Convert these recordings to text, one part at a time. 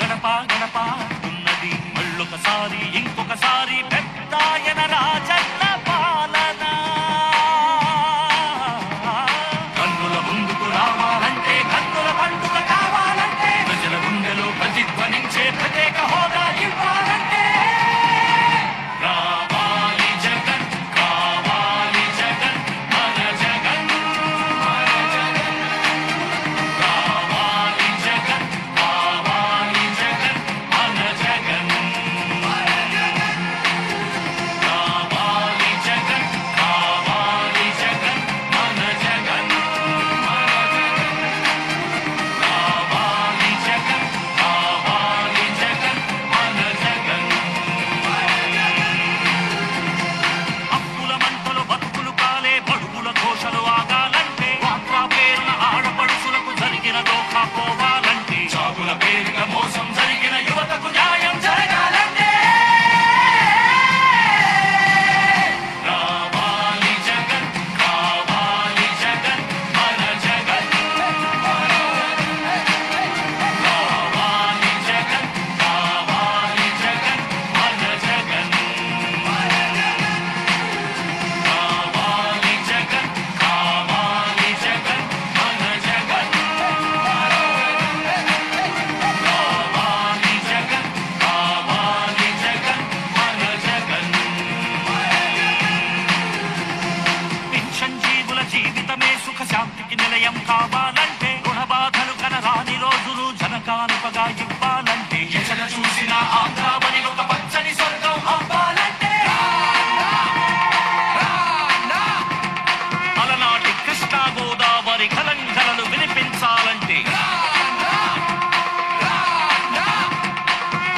గడప గడప ఉన్నది మళ్ళొకసారి ఇంకొకసారి పెద్దాయన రాజన్న పాలన. కన్నుల ముందుకు రావాలంటే కన్నుల పండుగ కావాలంటే ప్రజల గుండెలో ప్రతిధ్వనించే ప్రత్యేక హోదా ఇవ్వాలంటే రావాలి జగన్, కావాలి జగన్, మన జగన్, మన జగన్. కావాలి జగన్, కావాలి జగన్, మన జగన్, మన జగన్. కావాలి జగన్, కావాలి జగన్, మన జగన్, మన జగన్. కావాలి జగన్, కావాలి జగన్, మన జగన్, మన జగన్. అప్పుల మంటలు బతుకులు కాలే బడుగుల ఘోషలు ఆగాలంటే వాట్రా పేరున ఆడపడుచులకు జరిగిన దోఖా పోవాలంటే చాగుల పేరిట మోసం జరిగిన యువతకు న్యాయం జరగాలంటే రావాలి జగన్, కావాలి జగన్, మన జగన్, కావాలి జగన్, కావాలి జగన్, మన జగన్, మన జగన్. కావాలి జగన్, కావాలి జగన్, మన జగన్, కావాలి జగన్, కావాలి జగన్, మన జగన్. పెన్షన్ జీవుల జీవితమే సుఖ శాంతికి నిలయం కావాలంటే రుణ బాధలు కనరాని రోజులు జనకానుకగా ఇవ్వాలంటే ఎక్కడ చూసినా ఆంధ్రావని ఒక పచ్చని స్వర్గం అవ్వాలంటే అలనాటి కృష్ణా గోదావరి కలంకలలు వినిపించాలంటే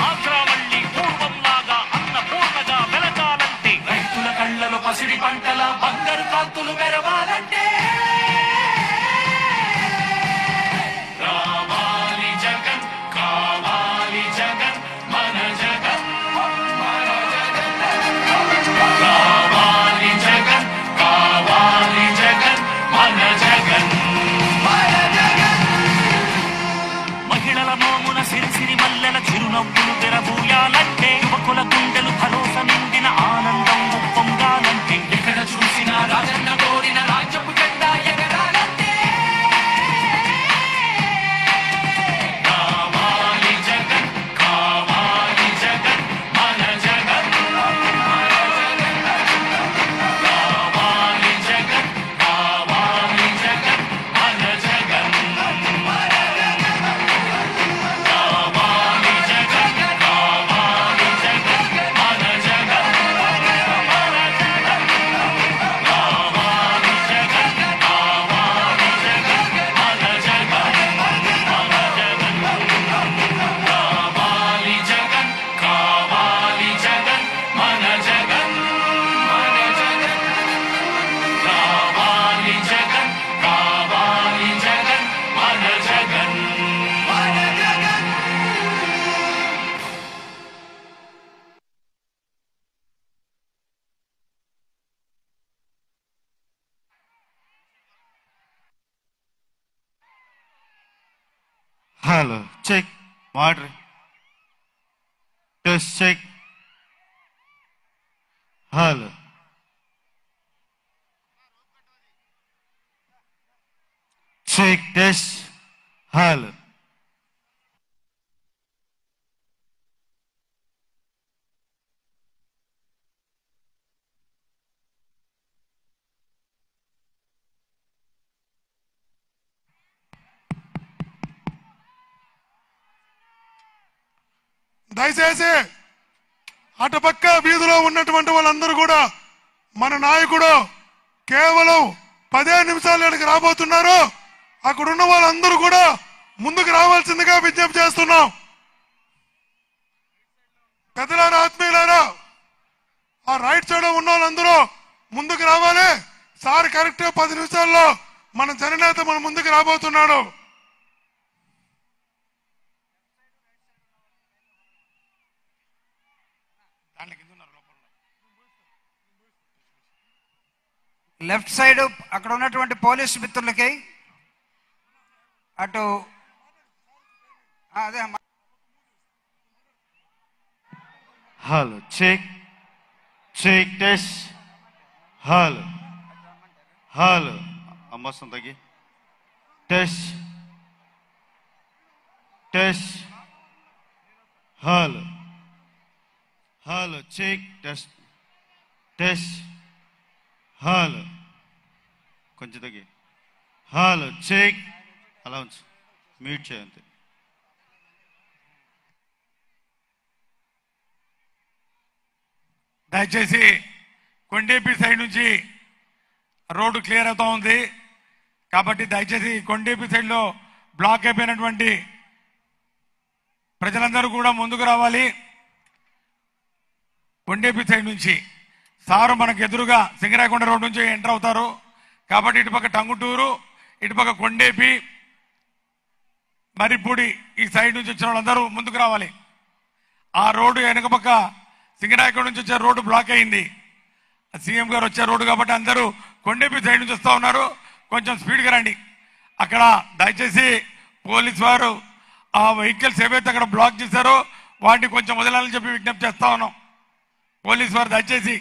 ఆంధ్రా మళ్ళీ పూర్వంలాగా అన్నపూర్ణగా వెలగాలంటే రైతుల కళ్ళలో పసిడి పంటల బంగారు కాంతులు మెరవాలంటే రావాలి జగన్, కావాలి జగన్, మన జగన్, మన జగన్. కావాలి జగన్, కావాలి జగన్, మన జగన్, మన జగన్. మహిళల మోమున సిరిసిరి మల్లెల చిరునవ్వులు తెరబూయాలంటే యువకుల గుండెలు భరోసా నిండిన ఆనందం ఉప్పొంగాలంటే ఎక్కడ చూసినా రాజన్న కోరిన రాజ్యపు జెండా ఎగరాలంటే కావాలి జగన్, కావాలి జగన్, మన జగన్, మన జగన్. కావాలి జగన్, కావాలి జగన్, మన జగన్, మన జగన్. కావాలి జగన్, కావాలి జగన్, మన జగన్, మన జగన్. కావాలి జగన్, కావాలి జగన్, మన జగన్, మన జగన్. కావాలి జగన్, కావాలి జగన్, మన జగన్, మన జగన్. కావాలి జగన్, కావాలి జగన్, మన జగన్, మన Jagan. Hello check water test check. Hello check test. Hello దయచేసి అటుపక్క వీధిలో ఉన్నటువంటి వాళ్ళందరూ కూడా మన నాయకుడు కేవలం 15 నిమిషాలు ఇక్కడికి రాబోతున్నారు. అక్కడ ఉన్న వాళ్ళందరూ కూడా ముందుకు రావాల్సిందిగా విజ్ఞప్తి చేస్తున్నాం. పెద్దలారా, ఆత్మీయులారా, ఆ రైట్ సైడ్ ఉన్న వాళ్ళందరూ ముందుకు రావాలి. సార్ కరెక్ట్ 10 నిమిషాల్లో మన జననేత మన ముందుకు రాబోతున్నాడు. లెఫ్ట్ సైడ్ అక్కడ ఉన్నటువంటి పోలీసు మిత్రులకి అటు అదే hello check check test hello hello అమ్మొస్తాం తగ్గి test test hello hello check test test hello కొంచెం తగ్గి హలో చెక్ అలా ఉంచు మ్యూట్ చేయండి. దయచేసి కొండేపి సైడ్ నుంచి రోడ్డు క్లియర్ అవుతా ఉంది కాబట్టి దయచేసి కొండేపి సైడ్లో బ్లాక్ అయిపోయినటువంటి ప్రజలందరూ కూడా ముందుకు రావాలి. కొండేపి సైడ్ నుంచి సారు మనకు ఎదురుగా సింగరాయకొండ రోడ్ నుంచి ఎంటర్ అవుతారు కాబట్టి ఇటుపక్క టంగుటూరు, ఇటుపక్క కొండేపి, మరిపూడి ఈ సైడ్ నుంచి వచ్చిన వాళ్ళందరూ ముందుకు రావాలి. ఆ రోడ్డు వెనక పక్క సింగరాయకొండ నుంచి వచ్చే రోడ్డు బ్లాక్ అయింది. సీఎం గారు వచ్చే రోడ్డు కాబట్టి అందరూ కొండేపి సైడ్ నుంచి వస్తూ ఉన్నారు. కొంచెం స్పీడ్గా రండి. అక్కడ దయచేసి పోలీస్ వారు ఆ వెహికల్స్ ఏవైతే అక్కడ బ్లాక్ చేశారో వాటిని కొంచెం వదలాలని చెప్పి విజ్ఞప్తి చేస్తా ఉన్నాం. పోలీస్ వారు దయచేసి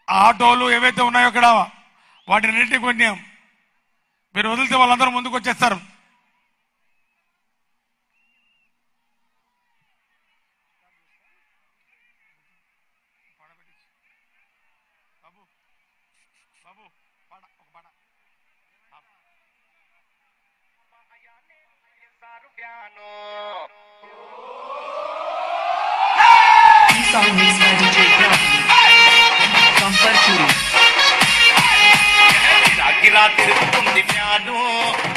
ఆ ఆటోలు ఏవైతే ఉన్నాయో అక్కడ వాటిని కొంచెం మీరు వదిలితే వాళ్ళందరూ ముందుకు వచ్చేస్తారు. Song mixed by DJ from Parchuri. గిరా తిరుగుతుంది ఫ్యాను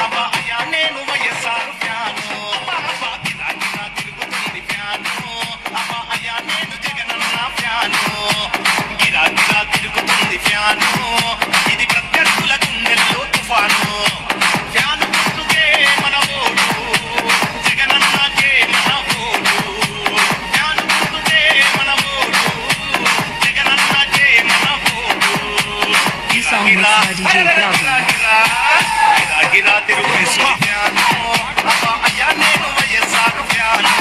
అబ్బా అయ్యా నేను వైఎస్ఆర్ ఫ్యాను గిరా గిరా తిరుగుతుంది ఫ్యాను అబ్బా అయ్యా నేను జగనన్న ఫ్యాను గిరా గిరా తిరుగుతుంది ఫ్యాను ఇది ప్రత్యర్థుల గుండెల్లో తుఫాను ఫ్యాను గుర్తుకే మన ఓటు జగనన్నకే మన ఓటు ఫ్యాను గుర్తుకే మన ఓటు జగనన్నకే మన vote Song mixed by DJ గిరా తిరుగుతుంది ఫ్యాను అబ్బా అయ్యా నేను వైఎస్ఆర్ ఫ్యాను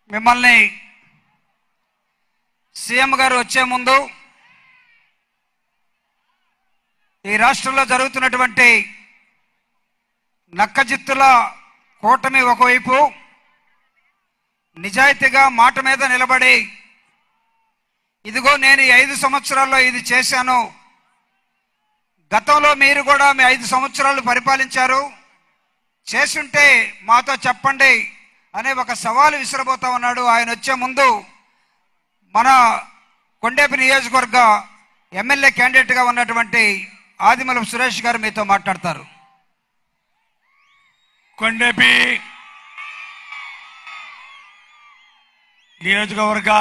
మిమ్మల్ని సీఎం గారు వచ్చే ముందు ఈ రాష్ట్రంలో జరుగుతున్నటువంటి నక్కజిత్తుల కూటమి ఒకవైపు నిజాయితీగా మాట మీద నిలబడి ఇదిగో నేను ఈ 5 సంవత్సరాల్లో ఇది చేశాను, గతంలో మీరు కూడా మీ 5 సంవత్సరాలు పరిపాలించారు, చేసుంటే మాతో చెప్పండి అనే ఒక సవాలు విసిరబోతా ఉన్నాడు. ఆయన వచ్చే ముందు మన కొండేపి నియోజకవర్గ ఎమ్మెల్యే క్యాండిడేట్గా ఉన్నటువంటి ఆదిమూలపు సురేష్ గారు మీతో మాట్లాడతారు. కొండేపి నియోజకవర్గ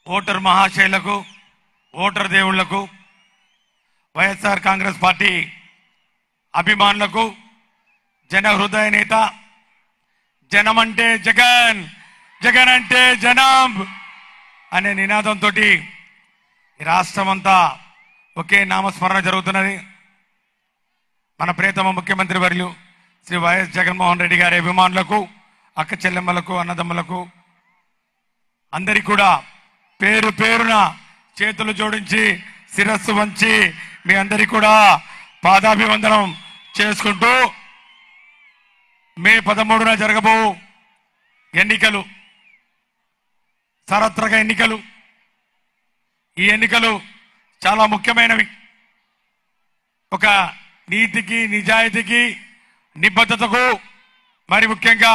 ఓటర్ మహాశైలకు, ఓటర్ దేవుళ్లకు, వైఎస్ఆర్ కాంగ్రెస్ పార్టీ అభిమానులకు, జన హృదయ నేత, జనం అంటే జగన్, జగన్ అంటే జనం అనే నినాదంతో ఈ రాష్ట్రం అంతా ఒకే నామస్మరణ జరుగుతున్నది. మన ప్రియతమ ముఖ్యమంత్రి వర్యులు శ్రీ వైఎస్ జగన్మోహన్ రెడ్డి గారి అభిమానులకు, అక్క చెల్లెమ్మలకు, అన్నదమ్ములకు అందరికీ కూడా పేరు పేరున చేతులు జోడించి శిరస్సు వంచి మీ అందరికీ కూడా పాదాభివందనం చేసుకుంటూ మే 13న జరగబో ఎన్నికలు సార్వత్రిక ఎన్నికలు. ఈ ఎన్నికలు చాలా ముఖ్యమైనవి. ఒక నీతికి, నిజాయితీకి, నిబద్ధతకు మరి ముఖ్యంగా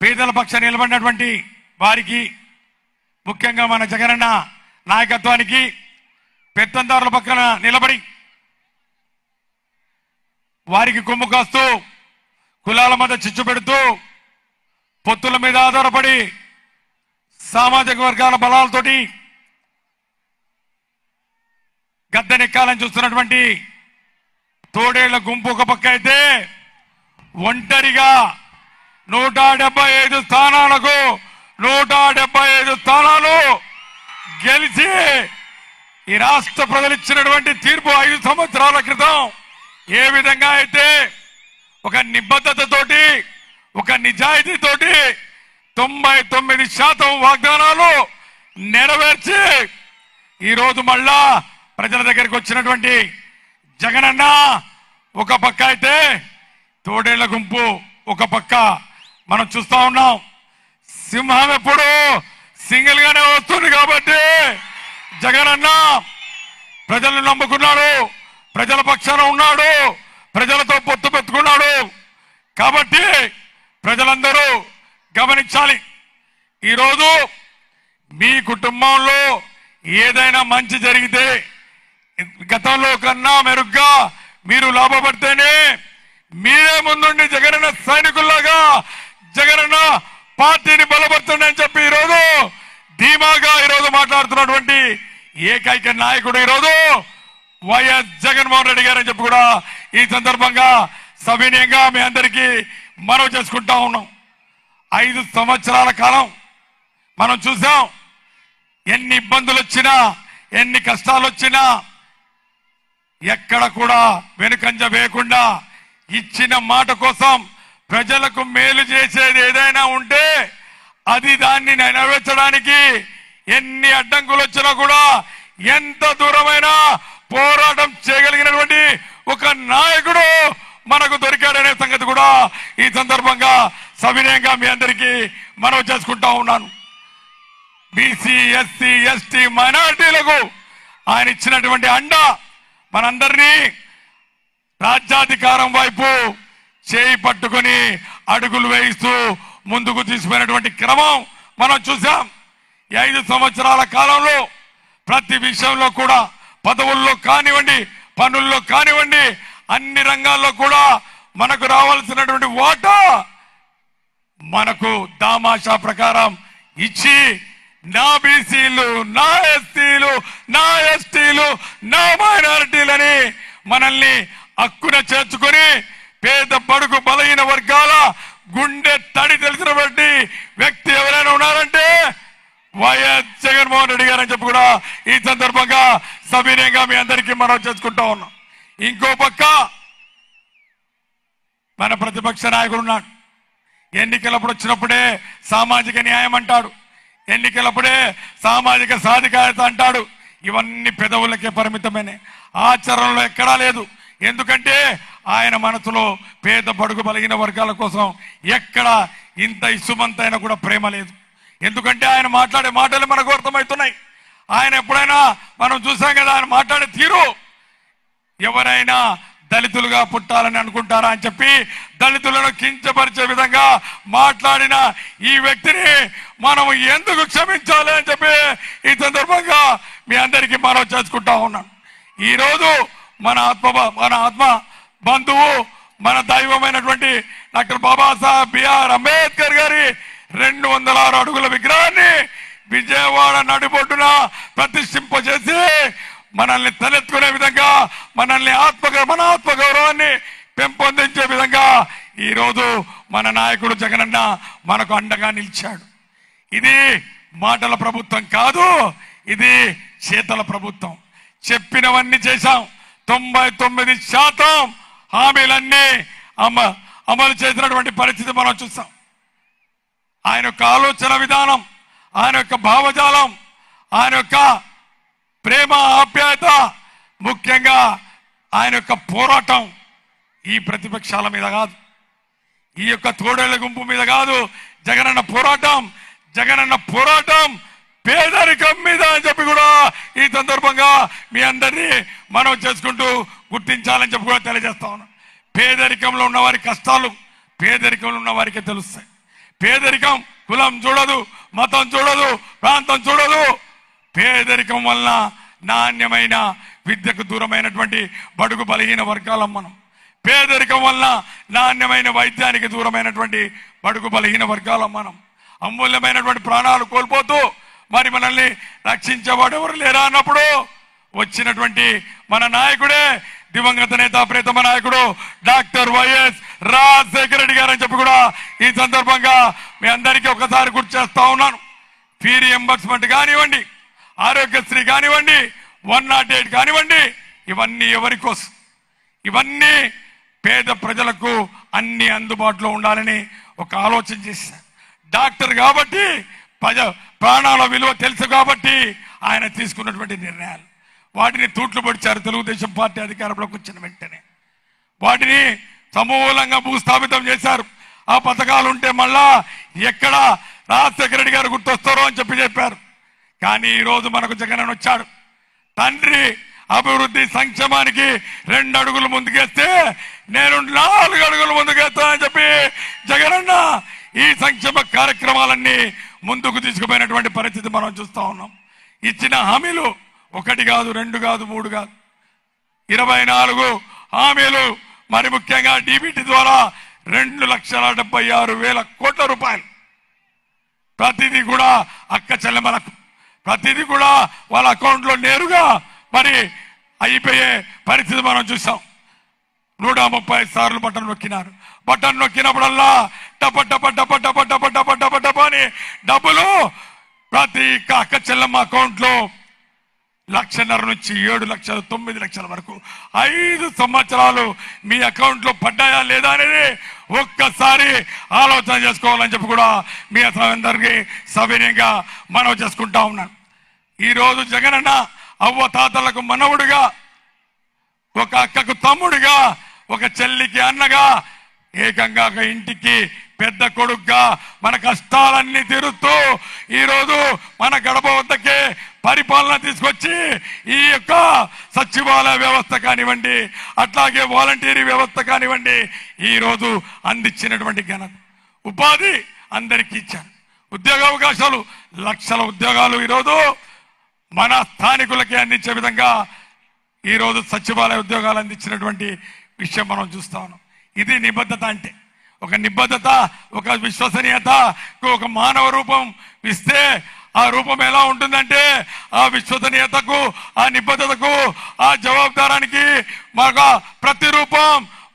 పేదల పక్షాన నిలబడినటువంటి వారికి, ముఖ్యంగా మన జగనన్న నాయకత్వానికి, పెత్తందారుల పక్కన నిలబడి వారికి కొమ్ము కాస్తూ కులాల మధ్య చిచ్చు పెడుతూ పొత్తుల మీద ఆధారపడి సామాజిక వర్గాల బలాలతోటి గద్దెనెక్కాలని చూస్తున్నటువంటి తోడేళ్ల గుంపు ఒక పక్క అయితే, ఒంటరిగా 175 స్థానాలకు 175 స్థానాలు గెలిచి ఈ రాష్ట్ర ప్రజలు ఇచ్చినటువంటి తీర్పు 5 సంవత్సరాల క్రితం ఏ విధంగా అయితే ఒక నిబద్ధతతోటి, ఒక నిజాయితీతోటి 99% వాగ్దానాలు నెరవేర్చి ఈరోజు మళ్ళా ప్రజల దగ్గరికి వచ్చినటువంటి జగనన్న ఒక పక్క అయితే, తోడేళ్ల గుంపు ఒక పక్క మనం చూస్తా ఉన్నాం. సింహం ఎప్పుడు సింగిల్ గానే వస్తుంది కాబట్టి జగనన్న ప్రజలను నమ్ముకున్నాడు, ప్రజల పక్షాన ఉన్నాడు, ప్రజలతో పొత్తు పెట్టుకున్నాడు. కాబట్టి ప్రజలందరూ గమనించాలి. ఈరోజు మీ కుటుంబంలో ఏదైనా మంచి జరిగితే గతంలో కన్నా మెరుగ్గా మీరు లాభపడితేనే మీరే ముందుండి జగనన్న సైనికుల్లాగా జగనన్న పార్టీని బలపడుతుందని చెప్పి ఈరోజు ధీమాగా ఈరోజు మాట్లాడుతున్నటువంటి ఏకైక నాయకుడు ఈరోజు వైఎస్ జగన్మోహన్ రెడ్డి గారు అని చెప్పి కూడా ఈ సందర్భంగా సవినయంగా మీ అందరికీ మనవి చేసుకుంటా ఉన్నాం. 5 సంవత్సరాల కాలం మనం చూసాం. ఎన్ని ఇబ్బందులు వచ్చినా, ఎన్ని కష్టాలు వచ్చినా ఎక్కడ కూడా వెనుకంజ వేయకుండా ఇచ్చిన మాట కోసం ప్రజలకు మేలు చేసేది ఏదైనా ఉంటే అది దాన్ని నెరవేర్చడానికి ఎన్ని అడ్డంకులు వచ్చినా కూడా ఎంత దూరమైనా పోరాటం చేయగలిగినటువంటి ఒక నాయకుడు మనకు దొరికాడనే సంగతి కూడా ఈ సందర్భంగా సవినయంగా మీ అందరికీ మనవి చేసుకుంటా ఉన్నాను. బీసీ, ఎస్సీ, ఎస్టీ, మైనారిటీలకు ఆయన ఇచ్చినటువంటి అండ మనందరినీ రాజ్యాధికారం వైపు చేయి పట్టుకొని అడుగులు వేయిస్తూ ముందుకు తీసుకుపోయినటువంటి క్రమం మనం చూసాం. ఈ 5 సంవత్సరాల కాలంలో ప్రతి విషయంలో కూడా, పదవుల్లో కానివ్వండి, పనుల్లో కానివ్వండి, అన్ని రంగాల్లో కూడా మనకు రావాల్సినటువంటి వాటా మనకు దామాషా ప్రకారం ఇచ్చి నా బీసీలు, నా ఎస్సీలు, నా ఎస్టీలు, నా మైనారిటీలని మనల్ని హక్కున చేర్చుకొని పేద బడుగు బలహీన వర్గాల గుండె తడి తెలిసినటువంటి వ్యక్తి ఎవరైనా ఉన్నారంటే వైఎస్ జగన్మోహన్ రెడ్డి గారు అని చెప్పి కూడా ఈ సందర్భంగా సవినయంగా మీ అందరికీ మనం చేసుకుంటా ఉన్నాం. ఇంకో పక్క మన ప్రతిపక్ష నాయకుడు ఉన్నాడు. ఎన్నికలప్పుడు వచ్చినప్పుడే సామాజిక న్యాయం అంటాడు, ఎన్నికలప్పుడే సామాజిక సాధికారత అంటాడు. ఇవన్నీ పెదవులకే పరిమితమైన, ఆచరణలో ఎక్కడా లేదు. ఎందుకంటే ఆయన మనసులో పేద బడుగు బలిగిన వర్గాల కోసం ఎక్కడ ఇంత ఇసుమంతైనా కూడా ప్రేమ లేదు. ఎందుకంటే ఆయన మాట్లాడే మాటలు మనకు అర్థమవుతున్నాయి. ఆయన ఎప్పుడైనా మనం చూసాం కదా, ఆయన మాట్లాడే తీరు ఎవరైనా దళితులుగా పుట్టాలని అనుకుంటారా అని చెప్పి దళితులను కించపరిచే విధంగా మాట్లాడిన ఈ వ్యక్తిని మనం ఎందుకు క్షమించాలి అని చెప్పి ఈ సందర్భంగా మీ అందరికీ మనం చేసుకుంటా ఉన్నాం. ఈరోజు మన ఆత్మ బంధువు, మన దైవమైనటువంటి డాక్టర్ బాబాసాహెబ్ బిఆర్ అంబేద్కర్ గారి 206 అడుగుల విగ్రహాన్ని విజయవాడ నడిబొడ్డున ప్రతిష్ఠింపజేసి మనల్ని తలెత్తుకునే విధంగా, మన ఆత్మగౌరవాన్ని పెంపొందించే విధంగా ఈరోజు మన నాయకుడు జగనన్న మనకు అండగా నిలిచాడు. ఇది మాటల ప్రభుత్వం కాదు, ఇది చేతల ప్రభుత్వం. చెప్పినవన్నీ చేశాం. 99% హామీలన్నీ అమలు చేసినటువంటి పరిస్థితి మనం చూసాం. ఆయన యొక్క ఆలోచన విధానం, ఆయన యొక్క భావజాలం, ఆయన యొక్క ప్రేమ ఆప్యాయత, ముఖ్యంగా ఆయన యొక్క పోరాటం ఈ ప్రతిపక్షాల మీద కాదు, ఈ యొక్క తోడేళ్ల గుంపు మీద కాదు. జగనన్న పోరాటం పేదరికం మీద అని చెప్పి కూడా ఈ సందర్భంగా మీ అందరినీ మనం చేసుకుంటూ గుర్తించాలని చెప్పి కూడా తెలియజేస్తా ఉన్నాం. పేదరికంలో ఉన్న వారి కష్టాలు పేదరికంలో ఉన్న వారికే తెలుస్తాయి. పేదరికం కులం చూడదు, మతం చూడదు, ప్రాంతం చూడదు. పేదరికం వలన నాణ్యమైన విద్యకు దూరమైనటువంటి బడుగు బలహీన వర్గాలం మనం. పేదరికం వలన నాణ్యమైన వైద్యానికి దూరమైనటువంటి బడుగు బలహీన వర్గాలం మనం. అమూల్యమైనటువంటి ప్రాణాలు కోల్పోతూ మరి మనల్ని రక్షించేవాడు ఎవరు లేరా అన్నప్పుడు వచ్చినటువంటి మన నాయకుడే దివంగత నేత ప్రియతమ నాయకుడు డాక్టర్ వైఎస్ రాజశేఖర రెడ్డి గారు అని చెప్పి కూడా ఈ సందర్భంగా మీ అందరికీ ఒకసారి గుర్తు చేస్తా ఉన్నాను. ఫీ రియంబర్స్మెంట్ కానివ్వండి, ఆరోగ్యశ్రీ కానివ్వండి, 108 కానివ్వండి, ఇవన్నీ ఎవరి కోసం? ఇవన్నీ పేద ప్రజలకు అన్ని అందుబాటులో ఉండాలని ఒక ఆలోచన చేశారు. డాక్టర్ కాబట్టి ప్రాణాల విలువ తెలుసు కాబట్టి ఆయన తీసుకున్నటువంటి నిర్ణయాలు వాటిని తూట్లు పొడిచారు. తెలుగుదేశం పార్టీ అధికారంలోకి వచ్చిన వెంటనే వాటిని సమూలంగా భూస్థాపితం చేశారు. ఆ పథకాలు ఉంటే మళ్ళా ఎక్కడ రాజశేఖర రెడ్డి గారు గుర్తొస్తారో అని చెప్పారు. కానీ ఈరోజు మనకు జగన్ వచ్చాడు. తండ్రి అభివృద్ధి సంక్షేమానికి 2 అడుగులు ముందుకేస్తే నేను 4 అడుగులు ముందుకేస్తానని చెప్పి జగనన్న ఈ సంక్షేమ కార్యక్రమాలన్నీ ముందుకు తీసుకుపోయినటువంటి పరిస్థితి మనం చూస్తా ఉన్నాం. ఇచ్చిన హామీలు 1 కాదు, 2 కాదు, 3 కాదు, 24 హామీలు. మరి ముఖ్యంగా డీబీటీ ద్వారా 2,76,000 కోట్ల రూపాయలు ప్రతిదీ కూడా అక్క చెల్లెమ్మలకు, ప్రతిదీ కూడా వాళ్ళ అకౌంట్లో నేరుగా మరి అయిపోయే పరిస్థితి మనం చూసాం. 130 సార్లు బటన్ నొక్కినారు. బటన్ నొక్కినప్పుడల్లా టప టప టప టప టప టప టప టప అని డబ్బులు ప్రతి అక్క చెల్లెమ్మ అకౌంట్లో 1,50,000 నుంచి 7 లక్షలు 9 లక్షల వరకు 5 సంవత్సరాలు మీ అకౌంట్లో పడ్డాయా లేదా అనేది ఒక్కసారి ఆలోచన చేసుకోవాలని చెప్పి కూడా మీ అందరికీ సవినయంగా మనవి చేసుకుంటా ఉన్నాను. ఈరోజు జగనన్న అవ్వ తాతలకు మనవుడిగా, ఒక అక్కకు తమ్ముడిగా, ఒక చెల్లికి అన్నగా, ఏకంగా ఒక ఇంటికి పెద్ద కొడుకుగా మన కష్టాలన్నీ తీరుస్తూ ఈరోజు మన గడప వద్దకే పరిపాలన తీసుకొచ్చి ఈ యొక్క సచివాలయ వ్యవస్థ కానివ్వండి, అట్లాగే వాలంటీరీ వ్యవస్థ కానివ్వండి, ఈరోజు అందించినటువంటి ఘనత. ఉపాధి అందరికీ ఇచ్చారు. ఉద్యోగ అవకాశాలు, లక్షల ఉద్యోగాలు ఈరోజు మన స్థానికులకి అందించే విధంగా ఈరోజు సచివాలయ ఉద్యోగాలు అందించినటువంటి విషయం మనం చూస్తా ఉన్నాం. ఇది నిబద్ధత అంటే. ఒక నిబద్ధత, ఒక విశ్వసనీయత, ఒక మానవ రూపం ఇస్తే ఆ రూపం ఎలా ఉంటుందంటే ఆ విశ్వసనీయతకు, ఆ నిబద్ధతకు, ఆ జవాబుదారానికి మరొక ప్రతిరూపం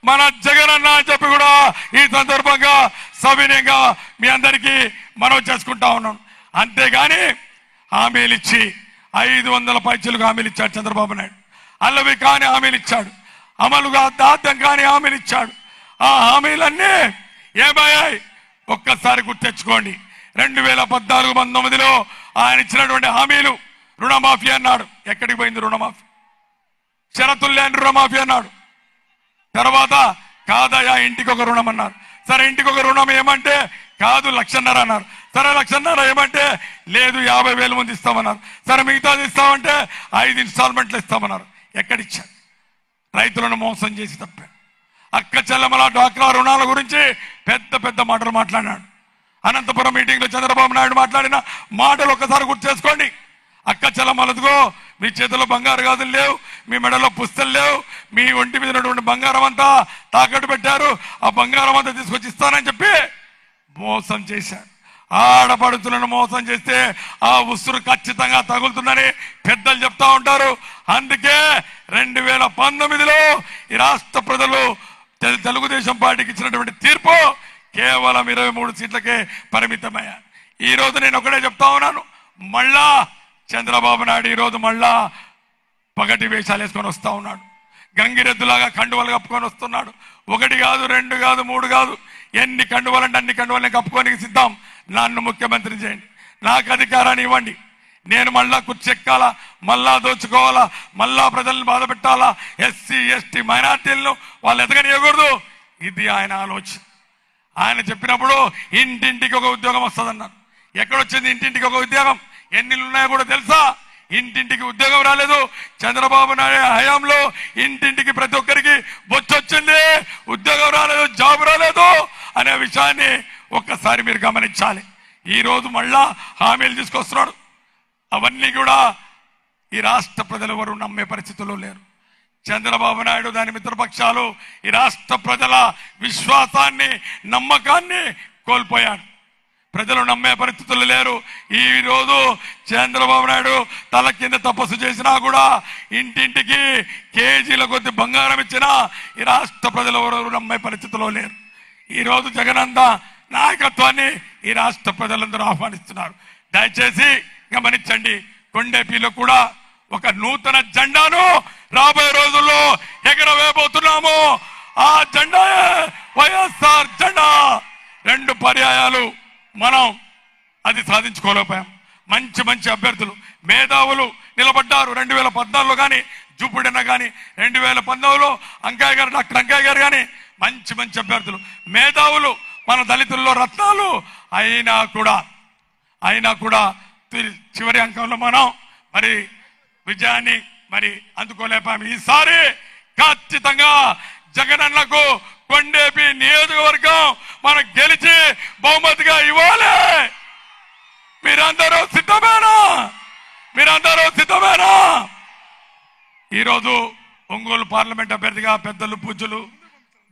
మన జగనన్న అని చెప్పి కూడా ఈ సందర్భంగా సవినయంగా మీ అందరికీ మనం చేసుకుంటా ఉన్నాం. అంతేగాని హామీలు ఇచ్చి 500 పైచలకు హామీలు ఇచ్చాడు చంద్రబాబు నాయుడు. అల్లవి కాని హామీలు ఇచ్చాడు, అమలుగా దాద్యం కాని హామీలు ఇచ్చాడు. ఆ హామీలన్నీ ఏమయ్యాయి ఒక్కసారి గుర్తెచ్చుకోండి. 2014-19లో ఆయన ఇచ్చినటువంటి హామీలు, రుణమాఫీ అన్నాడు. ఎక్కడికి పోయింది రుణమాఫీ? షరతులు లేని రుణమాఫీ అన్నాడు. తర్వాత కాదయా ఇంటికి ఒక రుణం అన్నారు. సరే ఇంటికి ఒక రుణం ఏమంటే కాదు 1,50,000 అన్నారు. సరే 1,50,000 ఏమంటే లేదు 50,000 మంది ఇస్తామన్నారు. సరే మిగతాది ఇస్తామంటే 5 ఇన్స్టాల్మెంట్లు ఇస్తామన్నారు. ఎక్కడిచ్చారు? రైతులను మోసం చేసి తప్పాడు. అక్క చెల్లెమ్మల డ్వాక్రా రుణాల గురించి పెద్ద పెద్ద మాటలు మాట్లాడినాడు. అనంతపురం మీటింగ్లో చంద్రబాబు నాయుడు మాట్లాడిన మాటలు ఒక్కసారి గుర్తు చేసుకోండి. అక్క చెల్లెమ్మలదుగో మీ చేతిలో బంగారు గాజులు లేవు, మీ మెడలో పుస్తలు లేవు, మీ ఒంటి మీద ఉన్నటువంటి బంగారం అంతా తాకట్టు పెట్టారు, ఆ బంగారం అంతా తీసుకొచ్చి ఇస్తానని చెప్పి మోసం చేశారు. ఆడపడుతులను మోసం చేస్తే ఆ ఉసురు ఖచ్చితంగా తగులుతుందని పెద్దలు చెప్తా ఉంటారు. అందుకే 2019లో ఈ రాష్ట్ర ప్రజలు తెలుగుదేశం పార్టీకి ఇచ్చినటువంటి తీర్పు కేవలం 23 సీట్లకే పరిమితమయ్యారు. ఈ రోజు నేను ఒకటే చెప్తా ఉన్నాను, మళ్ళా చంద్రబాబు నాయుడు ఈరోజు మళ్ళా పగటి వేషాలు వేసుకొని వస్తా ఉన్నాడు. గంగిరెద్దులాగా కండువలు కప్పుకొని వస్తున్నాడు. 1 కాదు, 2 కాదు, 3 కాదు, ఎన్ని కండువలంటే అన్ని కండువల్ని కప్పుకొని సిద్ధం. నన్ను ముఖ్యమంత్రి చేయండి, నాకు అధికారాన్ని ఇవ్వండి, నేను మళ్ళా కుర్చెక్కాలా, మళ్ళా దోచుకోవాలా, మళ్ళా ప్రజల్ని బాధ పెట్టాలా, ఎస్సీ ఎస్టీ మైనార్టీలను వాళ్ళు ఎదగనియకూడదు. ఇది ఆయన ఆలోచన. ఆయన చెప్పినప్పుడు ఇంటింటికి ఒక ఉద్యోగం వస్తుందన్నారు. ఎక్కడొచ్చింది ఇంటింటికి ఒక ఉద్యోగం? ఎన్ని ఉన్నాయో కూడా తెలుసా? ఇంటింటికి ఉద్యోగం రాలేదు. చంద్రబాబు నాయుడు హయాంలో ఇంటింటికి ప్రతి ఒక్కరికి బొచ్చొచ్చింది, ఉద్యోగం రాలేదు, జాబ్ రాలేదు అనే విషయాన్ని ఒక్కసారి మీరు గమనించాలి. ఈ రోజు మళ్ళా హామీలు తీసుకొస్తున్నాడు. అవన్నీ కూడా ఈ రాష్ట్ర ప్రజలు ఎవరు నమ్మే పరిస్థితుల్లో లేరు. చంద్రబాబు నాయుడు దాని మిత్రపక్షాలు ఈ రాష్ట్ర ప్రజల విశ్వాసాన్ని, నమ్మకాన్ని కోల్పోయాడు. ప్రజలు నమ్మే పరిస్థితులు లేరు. ఈ రోజు చంద్రబాబు నాయుడు తల కింద తపస్సు చేసినా కూడా, ఇంటింటికి కేజీల కొద్ది బంగారం ఇచ్చినా ఈ రాష్ట్ర ప్రజలు ఎవరు నమ్మే పరిస్థితుల్లో లేరు. ఈ రోజు జగనన్న నాయకత్వాన్ని ఈ రాష్ట్ర ప్రజలందరూ ఆహ్వానిస్తున్నారు. దయచేసి గమనించండి, కొండేపీలో కూడా ఒక నూతన జెండాను రాబోయే రోజుల్లో ఎగరవేయబోతున్నాము. ఆ జెండా వైఎస్ఆర్ జెండా. 2 పర్యాయాలు మనం అది సాధించుకోలేకపోయాం. మంచి మంచి అభ్యర్థులు, మేధావులు నిలబడ్డారు. 2014లో కానీ, జూపుడన్న కానీ, 2019లో అంకయ్య గారు, డాక్టర్ అంకయ్య గారు కానీ మంచి మంచి అభ్యర్థులు, మేధావులు, మన దళితుల్లో రత్నాలు. అయినా కూడా చివరి అంకంలో మనం మరి విజయాన్ని మరి అందుకోలేపాము. ఈసారి ఖచ్చితంగా జగనన్నకు కొండేపి నియోజకవర్గం మనం గెలిచి బహుమతిగా ఇవ్వాలి. మీరందరూ సిద్ధమేనా? ఈరోజు ఒంగోలు పార్లమెంట్ అభ్యర్థిగా పెద్దలు, పూజ్యులు,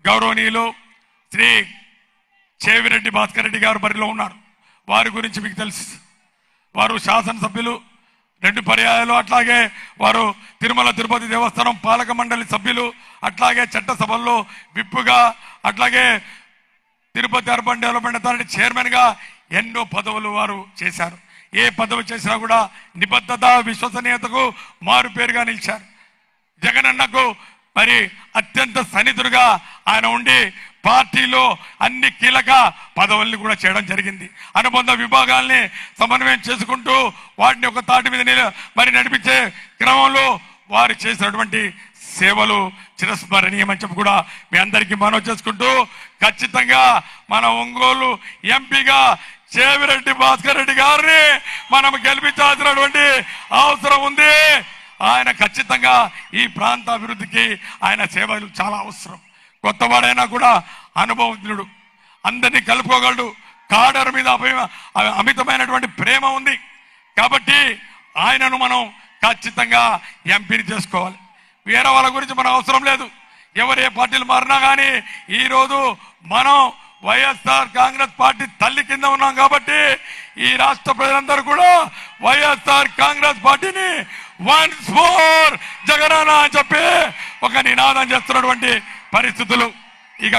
గౌరవనీయులు శ్రీ చేవిరెడ్డి భాస్కర్ రెడ్డి గారు బరిలో ఉన్నారు. వారి గురించి మీకు తెలుసు. వారు శాసనసభ్యులు 2 పర్యాయాలు, అట్లాగే వారు తిరుమల తిరుపతి దేవస్థానం పాలక మండలి సభ్యులు, అట్లాగే చట్టసభల్లో విప్పుగా, అట్లాగే Tirupati urban development authority chairman గా ఎన్నో పదవులు వారు చేశారు. ఏ పదవి చేసినా కూడా నిబద్ధత, విశ్వసనీయతకు మారు పేరుగా నిలిచారు. జగనన్నకు మరి అత్యంత సన్నిధుడుగా ఆయన ఉండి పార్టీలో అన్ని కీలక పదవుల్ని కూడా చేయడం జరిగింది. అనుబంధ విభాగాల్ని సమన్వయం చేసుకుంటూ వాటిని ఒక తాటి మీద మరి నడిపించే క్రమంలో వారు చేసినటువంటి సేవలు చిరస్మరణీయమని చెప్పి కూడా మీ అందరికీ మనవి చేసుకుంటూ, ఖచ్చితంగా మన ఒంగోలు ఎంపీగా చేవిరెడ్డి భాస్కర్ రెడ్డి గారిని మనం గెలిపించాల్సినటువంటి అవసరం ఉంది. ఆయన ఖచ్చితంగా ఈ ప్రాంత అభివృద్ధికి ఆయన సేవలు చాలా అవసరం. కొత్తవాడైనా కూడా అనుభవజ్ఞుడు, అందరినీ కలుపుకోగలడు. కాడర్ మీద అమితమైనటువంటి ప్రేమ ఉంది. కాబట్టి ఆయనను మనం ఖచ్చితంగా ఎంపీని చేసుకోవాలి. వేరే వాళ్ళ గురించి మన అవసరం లేదు. ఎవరు ఏ పార్టీలు మారినా కానీ ఈరోజు మనం వైఎస్ఆర్ కాంగ్రెస్ పార్టీ తల్లి కింద ఉన్నాం. కాబట్టి ఈ రాష్ట్ర ప్రజలందరూ కూడా వైఎస్ఆర్ కాంగ్రెస్ పార్టీని వన్స్ మోర్ జగనన్న అని చెప్పి ఒక నినాదం చేస్తున్నటువంటి పరిస్థితులు. ఇక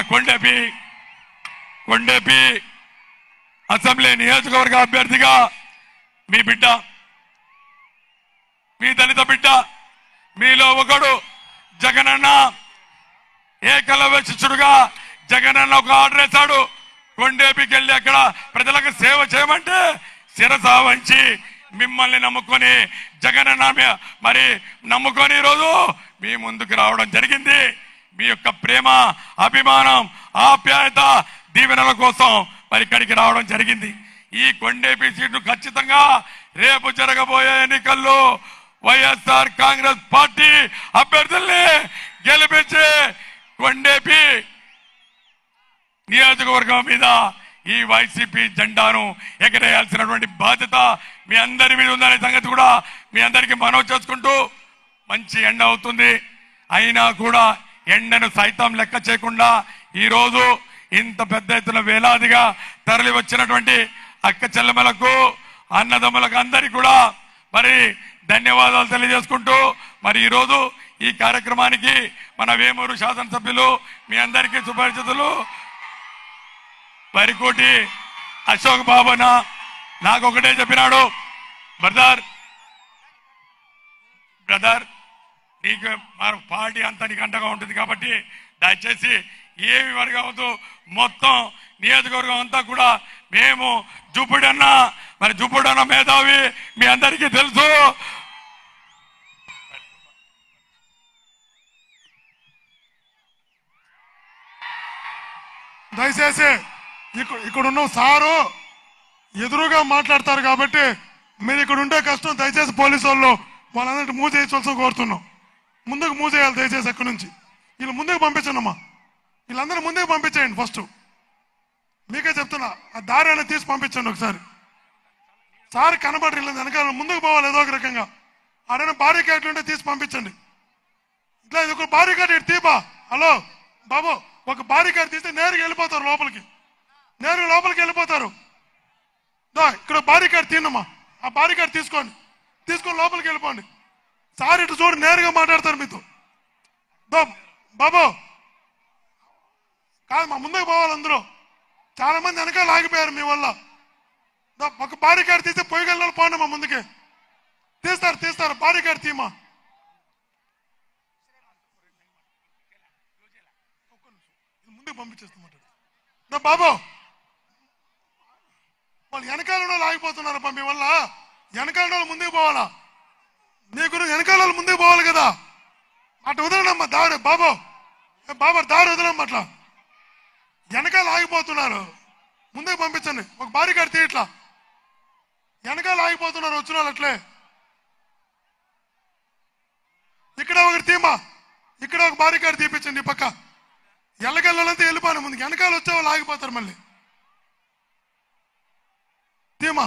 కొండేపి అసెంబ్లీ నియోజకవర్గ అభ్యర్థిగా మీ బిడ్డ, మీ దళిత బిడ్డ, మీలో ఒకడు జగనన్న ఏకలవ్య శిష్యుడుగా జగనన్న ఒక ఆర్డర్ వేశాడు. కొండేపికి వెళ్ళి అక్కడ ప్రజలకు సేవ చేయమంటే శిరస వంచి మిమ్మల్ని నమ్ముకొని జగనన్న మరి నమ్ముకొని ఈరోజు మీ ముందుకు రావడం జరిగింది. మీ యొక్క ప్రేమ, అభిమానం, ఆప్యాయత, దీవెనల కోసం మరి ఇక్కడికి రావడం జరిగింది. ఈ కొండేపి సీట్ను ఖచ్చితంగా రేపు జరగబోయే ఎన్నికల్లో వైఎస్ఆర్ కాంగ్రెస్ పార్టీ అభ్యర్థుల్ని గెలిపించి కొండేపి నియోజకవర్గం మీద ఈ వైసీపీ జెండాను ఎగరేయాల్సినటువంటి బాధ్యత మీ అందరి మీద ఉందనే సంగతి కూడా మీ అందరికీ మనవి చేసుకుంటూ, మంచి ఎండ అవుతుంది. అయినా కూడా ఎండను సైతం లెక్క చేయకుండా ఈరోజు ఇంత పెద్ద ఎత్తున వేలాదిగా తరలి వచ్చినటువంటి అక్క చెల్లెమ్మలకు, అన్నదమ్ములకు అందరికీ కూడా మరి ధన్యవాదాలు తెలియజేసుకుంటూ, మరి ఈరోజు ఈ కార్యక్రమానికి మన వేమూరు శాసనసభ్యులు మీ అందరికీ సుపరిచితులు వరికోటి అశోక్ బాబున నాకు ఒకటే చెప్పినాడు, బ్రదర్ నీకు మన పార్టీ అంతా నీకు అండగా ఉంటుంది కాబట్టి దయచేసి ఏమి వరకు అవుతూ మొత్తం నియోజకవర్గం అంతా కూడా మేము జూపుడన్న మేధావి మీ అందరికీ తెలుసు. దయచేసి ఇక్కడున్న సారు ఎదురుగా మాట్లాడతారు కాబట్టి మీరు ఇక్కడ ఉంటే కష్టం. దయచేసి పోలీసు వాళ్ళందరినీ మూవ్ చేయించవలసి కోరుతున్నాం. ముందుకు మూవ్ చేయాలి దయచేసి. ఎక్కడి నుంచి వీళ్ళు ముందుకు పంపించండి అమ్మా. వీళ్ళందరూ ముందుకు పంపించేయండి. ఫస్ట్ మీకే చెప్తున్నా, ఆ దారి అనేది తీసి పంపించండి ఒకసారి. సార్ కనబడి వెనకాల ముందుకు పోవాలి ఏదో ఒక రకంగా. ఆడైనా భారీ క్యాట్లు ఉంటే తీసి పంపించండి. ఇట్లా ఇది ఒక భారీ క్యాట్ ఇటు తీపా. హలో బాబు, ఒక భారీ క్యాట్ తీస్తే నేరుగా వెళ్ళిపోతారు లోపలికి. నేరుగా లోపలికి వెళ్ళిపోతారు. ఇక్కడ భారీ క్యాట్ తిన్నమ్మా. ఆ భారీ క్యాట్ తీసుకొని లోపలికి వెళ్ళిపోండి. సార్ ఇటు చూడు, నేరుగా మాట్లాడతారు మీతో. బాబు కాదు మా ముందుకు పోవాలి. అందరూ చాలా మంది వెనకాల ఆగిపోయారు మీ వల్ల. ఒక భారీ క్యాట్ తీస్తే పొయ్యిగల్లో పోండి మా ముందుకే. తీస్తారు భారీ క్యాట్ తీమా. ముందుకు పంపించేస్తామంటాడు బాబు. వాళ్ళు వెనకాల ఆగిపోతున్నారు మీ వల్ల. వెనకాల వాళ్ళు ముందుకు పోవాలా? నీకు వెనకాల వాళ్ళు ముందుకు పోవాలి కదా. అటు వదలనమ్మా దారి. బాబు దారి వదలమ్మా. అట్లా వెనకాల ఆగిపోతున్నారు, ముందుకు పంపించండి. ఒక భారీ క్యాట్ తీయట్లా. వెనకాల ఆగిపోతున్నారు వచ్చిన వాళ్ళు. అట్లే ఇక్కడ ఒకటి తీమా. ఇక్కడ ఒక భారీ క్యాట్ తీపించండి. ఈ పక్క ఎల్లగల్లంతా వెళ్ళిపోయిన ముందుకు. వెనకాల వచ్చే వాళ్ళు ఆగిపోతారు మళ్ళీ. తీమా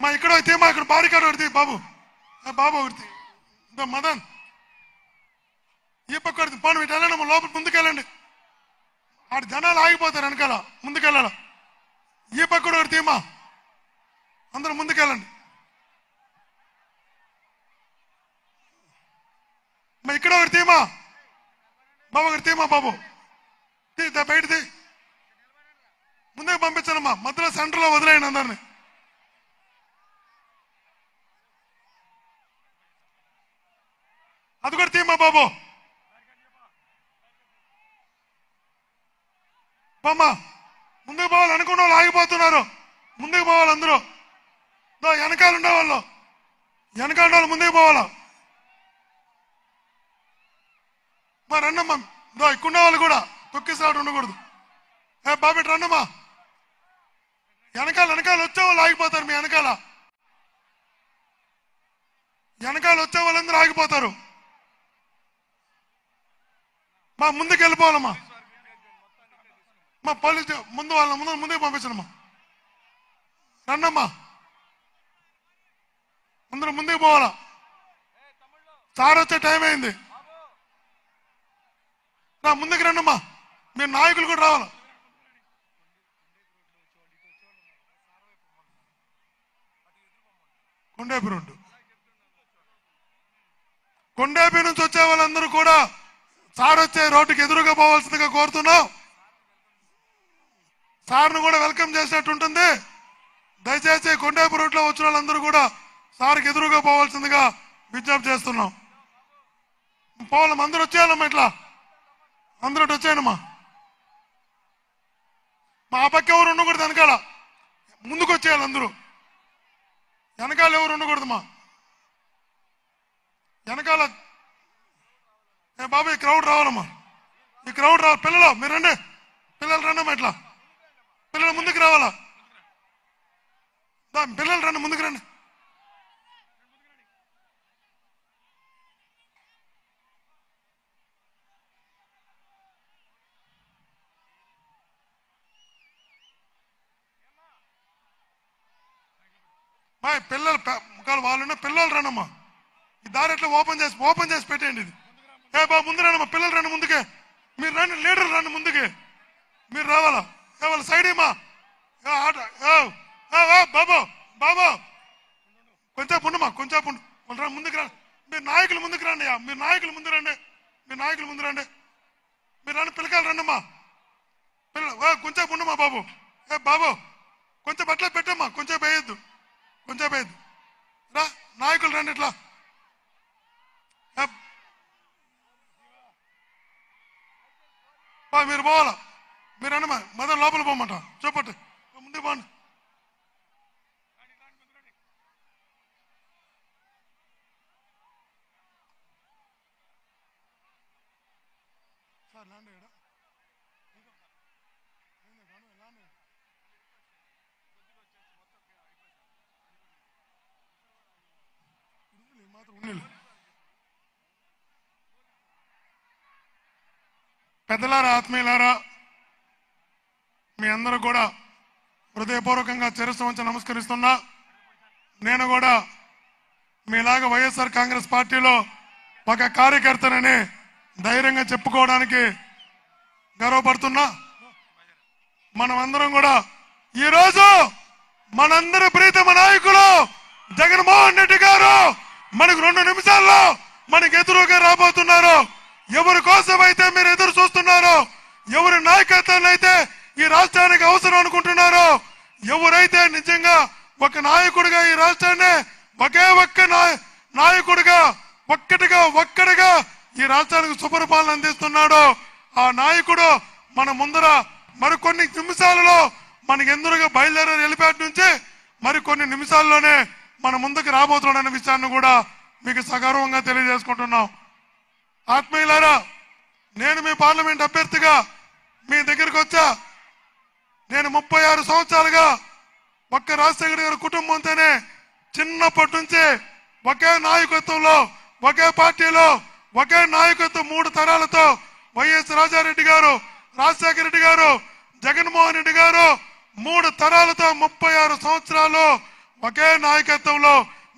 మా ఇక్కడ తీమా. ఇక్కడ భారీ క్యాట్ ఒకటి బాబు. ఒకటి మదన్ ఈ పక్క ఒకటి పోను. ఇటు వెళ్ళండి లోపల ముందుకెళ్ళండి. ఆడ జనాలు ఆగిపోతారు వెనకాల. ముందుకెళ్ళాల. ఈ పక్క ఒకటి తీమా. అందరూ ముందుకెళ్ళండి. మా ఇక్కడ ఒకటి తీమా. ఒకటి తీమా బాబు. బయట ముందుకు పంపించానమ్మా. మధ్యలో సెంటర్లో వదిలేయండి అందరినీ. అది కూడా తీమా బాబు. బామ్మా ముందుకు పోవాలి. అనుకున్న వాళ్ళు ఆగిపోతున్నారు. ముందుకు పోవాలి అందరూ. వెనకాల ఉండేవాళ్ళు ముందుకు పోవాలా. మా రండమ్మా. ఇక్కడున్న వాళ్ళు కూడా తొక్కిసాడు ఉండకూడదు. బాబు ఇటు రండమ్మా. వెనకాల వచ్చే వాళ్ళు ఆగిపోతారు. మీ వెనకాల వచ్చే వాళ్ళందరూ ఆగిపోతారు. మా ముందుకు వెళ్ళిపోవాలమ్మా. మా పోలీసు ముందుకు పంపించనమ్మా. రండమ్మా. అందరూ ముందుకు పోవాలా. సార్ వచ్చే టైం అయింది. ముందుకు రండమ్మా. మీరు నాయకులు కూడా రావాలా. కొండేపి నుంచి వచ్చే వాళ్ళందరూ కూడా సార్ వచ్చే రోడ్డుకి ఎదురుగా పోవాల్సిందిగా కోరుతున్నాం. సార్ను కూడా వెల్కమ్ చేసినట్టు ఉంటుంది. దయచేసి కొండేపి రోడ్లో వచ్చిన వాళ్ళందరూ కూడా సార్కి ఎదురుగా పోవాల్సిందిగా విజ్ఞప్తి చేస్తున్నాం. పోవాలమ్మా. అందరూ వచ్చేయాలమ్మా. ఇట్లా అందరూ వచ్చేయనమ్మా. మా పక్క ఎవరు ఉండకూడదు. వెనకాల ముందుకు వచ్చేయాలి అందరూ. వెనకాల ఎవరు ఉండకూడదమ్మా. వెనకాల బాబు ఈ క్రౌడ్ రావాలమ్మా. ఈ క్రౌడ్ రావాలి. పిల్లలు మీరు రండి. పిల్లలు రండమ్మా. ఇట్లా పిల్లలు ముందుకు రావాలా. పిల్లలు రండి, ముందుకు రండి. పిల్లలు వాళ్ళు పిల్లలు రండమ్మా. ఈ దారి ఎట్లా ఓపెన్ చేసి పెట్టేయండి. ఇది బాబు ముందు రండమ్మా. పిల్లలు రండి ముందుకే. మీరు రండి. లీడర్ రండి ముందుకే. మీరు రావాలా. వాళ్ళ సైడ్ ఏమా. బాబు కొంచెం ఉండమ్మా. వాళ్ళు ముందుకు రండి. మీరు నాయకులు ముందుకు రండి. మీరు నాయకులు ముందు రండి. మీరు రండి. పిల్లకాయలు రండమ్మా. కొంచెం ఉండమ్మా బాబు. బాబు కొంచెం అట్లా పెట్టమ్మా. కొంచెం వేయద్దు. రా నాయకులు రండి. ఇట్లా మీరు పోవాలా. మీరు రండి. మదర్ లోపల పోమంట. చూపట్టు ముందుకు పోండి. పెద్దలారా, ఆత్మీయులారా, మీ అందరూ కూడా హృదయపూర్వకంగా శిరస్సు వంచి నమస్కరిస్తున్నా. నేను కూడా మీలాగా వైఎస్ఆర్ కాంగ్రెస్ పార్టీలో ఒక కార్యకర్తనని ధైర్యంగా చెప్పుకోవడానికి గర్వపడుతున్నా. మనమందరం కూడా ఈరోజు మనందరి ప్రీతమ నాయకులు జగన్మోహన్ రెడ్డి గారు మనకు 2 నిమిషాల్లో మనకు ఎదురుగా రాబోతున్నారు. ఎవరి కోసం అయితే మీరు ఎదురు చూస్తున్నారో, ఎవరి నాయకత్వాన్ని అయితే ఈ రాష్ట్రానికి అవసరం అనుకుంటున్నారో, ఎవరైతే నిజంగా ఒక నాయకుడిగా ఈ రాష్ట్రాన్ని ఒకే ఒక్క నాయకుడిగా ఒక్కడిగా ఈ రాష్ట్రానికి సుపరిపాలన అందిస్తున్నాడో ఆ నాయకుడు మన ముందర మరికొన్ని నిమిషాలలో మనకి ఎదురుగా బయలుదేరే హెలిప్యాడ్ నుంచి మరికొన్ని నిమిషాల్లోనే మన ముందుకు రాబోతున్నాడనే విషయాన్ని కూడా మీకు సగర్వంగా తెలియజేసుకుంటున్నాం. ఆత్మీయులారా, నేను మీ పార్లమెంట్ అభ్యర్థిగా మీ దగ్గరికి వచ్చా. నేను 36 సంవత్సరాలుగా ఒక్క రాజశేఖర్ గారి కుటుంబంతోనే చిన్నప్పటి నుంచి ఒకే నాయకత్వంలో, ఒకే పార్టీలో, ఒకే నాయకత్వం 3 తరాలతో వైఎస్ రాజారెడ్డి గారు, రాజశేఖర రెడ్డి గారు, జగన్మోహన్ రెడ్డి గారు 3 తరాలతో 36 సంవత్సరాలు ఒకే నాయకత్వంలో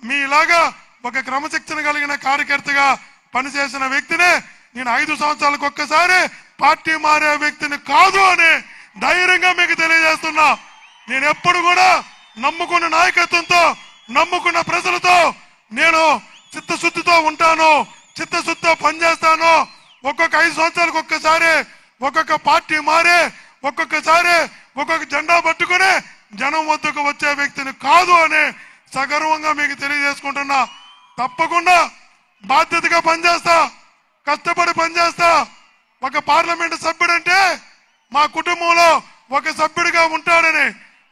మీలాగా ఒక క్రమశిక్షణ కలిగిన కార్యకర్తగా పనిచేసిన వ్యక్తిని నేను 5 సంవత్సరాలకు ఒక్కసారి పార్టీ మారే వ్యక్తిని కాదు అని ధైర్యంగా మీకు తెలియజేస్తున్నా. నేను ఎప్పుడు కూడా నమ్ముకున్న నాయకత్వంతో, నమ్ముకున్న ప్రజలతో నేను చిత్తశుద్ధితో ఉంటాను, చిత్తశుద్ధితో పనిచేస్తాను. ఒక్కొక్క 5 సంవత్సరాలకు ఒక్కసారి ఒక్కొక్క పార్టీ మారే, ఒక్కొక్కసారి ఒక్కొక్క జెండా పట్టుకుని జనం వద్దకు వచ్చే వ్యక్తిని కాదు అని సగర్వంగా మీకు తెలియజేసుకుంటున్నా. తప్పకుండా బాధ్యతగా పనిచేస్తా, కష్టపడి పనిచేస్తా. ఒక పార్లమెంటు సభ్యుడంటే మా కుటుంబంలో ఒక సభ్యుడిగా ఉంటాడని,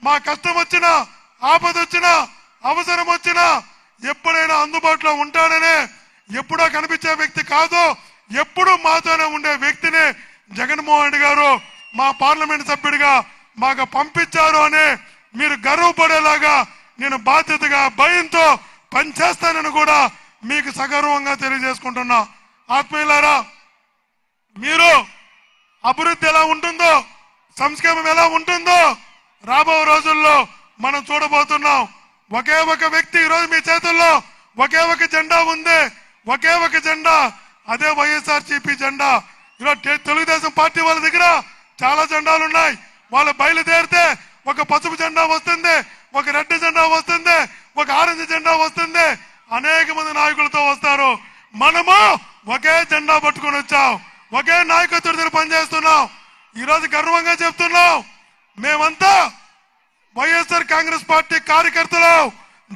మా కష్టం వచ్చినా, ఆపద వచ్చినా, అవసరం వచ్చినా ఎప్పుడైనా అందుబాటులో ఉంటాడని, ఎప్పుడో కనిపించే వ్యక్తి కాదు, ఎప్పుడు మాతోనే ఉండే వ్యక్తిని జగన్మోహన్ రెడ్డి గారు మా పార్లమెంట్ సభ్యుడిగా మాకు పంపించారు అని మీరు గర్వపడేలాగా నేను బాధ్యతగా భయంతో పనిచేస్తానని కూడా మీకు సగర్వంగా తెలియజేసుకుంటున్నా. ఆత్మీయులారా, మీరు అభివృద్ధి ఎలా ఉంటుందో, సంక్షేమం ఎలా ఉంటుందో రాబో రోజుల్లో మనం చూడబోతున్నాం. ఒకే ఒక వ్యక్తి ఈరోజు మీ చేతుల్లో ఒకే ఒక జెండా ఉంది, ఒకే ఒక జెండా, అదే వైఎస్ఆర్సీపీ జెండా. ఈరోజు తెలుగుదేశం పార్టీ వాళ్ళ దగ్గర చాలా జెండాలు ఉన్నాయి. వాళ్ళు బయలుదేరితే ఒక పసుపు జెండా వస్తుంది, ఒక రెడ్ జెండా వస్తుంది, ఒక ఆరెంజ్ జెండా వస్తుంది, అనేక మంది నాయకులతో వస్తారు. మనము ఒకే జెండా పట్టుకొని వచ్చాం, ఒకే నాయకత్వం పనిచేస్తున్నాం. ఈరోజు గర్వంగా చెప్తున్నాం, మేమంతా వైఎస్ఆర్ కాంగ్రెస్ పార్టీ కార్యకర్తలు,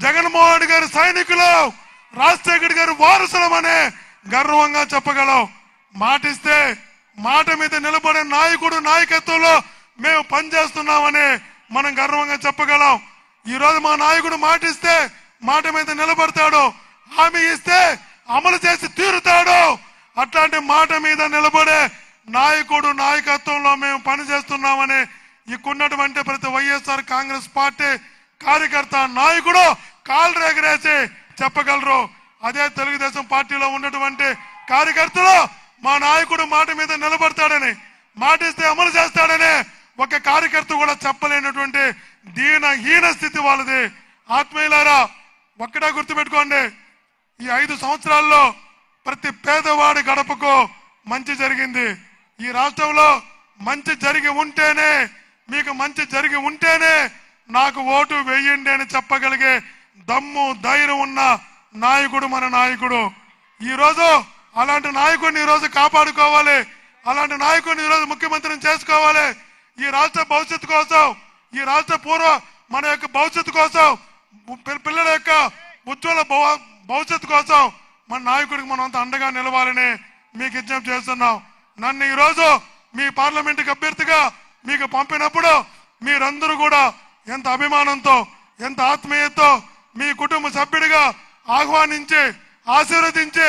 జగన్మోహన్ రెడ్డి గారి సైనికులు, రాజశేఖర్ గారి వారసులమనే గర్వంగా చెప్పగలం. మాటిస్తే మాట మీద నిలబడే నాయకుడు నాయకత్వంలో మేము పనిచేస్తున్నామని మనం గర్వంగా చెప్పగలం. ఈరోజు మా నాయకుడు మాటిస్తే మాట మీద నిలబడతాడు, హామీ ఇస్తే అమలు చేసి తీరుతాడు. అట్లాంటి మాట మీద నిలబడే నాయకుడు నాయకత్వంలో మేము పనిచేస్తున్నామని ఇక్కడున్నటువంటి ప్రతి వైఎస్ఆర్ కాంగ్రెస్ పార్టీ కార్యకర్త నాయకుడు కాళ్ళు ఎగరేసి చెప్పగలరు. అదే తెలుగుదేశం పార్టీలో ఉన్నటువంటి కార్యకర్తలు మా నాయకుడు మాట మీద నిలబడతాడని, మాటిస్తే అమలు చేస్తాడని ఒక కార్యకర్త కూడా చెప్పలేనటువంటి హీన స్థితి వాళ్ళది. ఆత్మీయులారా, ఒక్కడే గుర్తుపెట్టుకోండి, ఈ 5 సంవత్సరాల్లో ప్రతి పేదవాడి గడపకు మంచి జరిగింది. ఈ రాష్ట్రంలో మంచి జరిగి ఉంటేనే, మీకు మంచి జరిగి ఉంటేనే నాకు ఓటు వేయండి అని చెప్పగలిగే దమ్ము ధైర్యం ఉన్న నాయకుడు మన నాయకుడు. ఈరోజు అలాంటి నాయకుడిని ఈరోజు కాపాడుకోవాలి, అలాంటి నాయకుడిని ఈరోజు ముఖ్యమంత్రిని చేసుకోవాలి. ఈ రాష్ట్ర భవిష్యత్తు కోసం, ఈ రాష్ట్ర మన యొక్క భవిష్యత్తు కోసం, పిల్లల యొక్క ఉజ్వల భవిష్యత్తు కోసం మన నాయకుడికి మనం అంత అండగా నిలవాలని మీకు విజ్ఞప్తి చేస్తున్నాం. నన్ను ఈరోజు మీ పార్లమెంటుకి అభ్యర్థిగా మీకు పంపినప్పుడు మీరందరూ కూడా ఎంత అభిమానంతో, ఎంత ఆత్మీయతతో మీ కుటుంబ సభ్యుడిగా ఆహ్వానించి, ఆశీర్వదించి,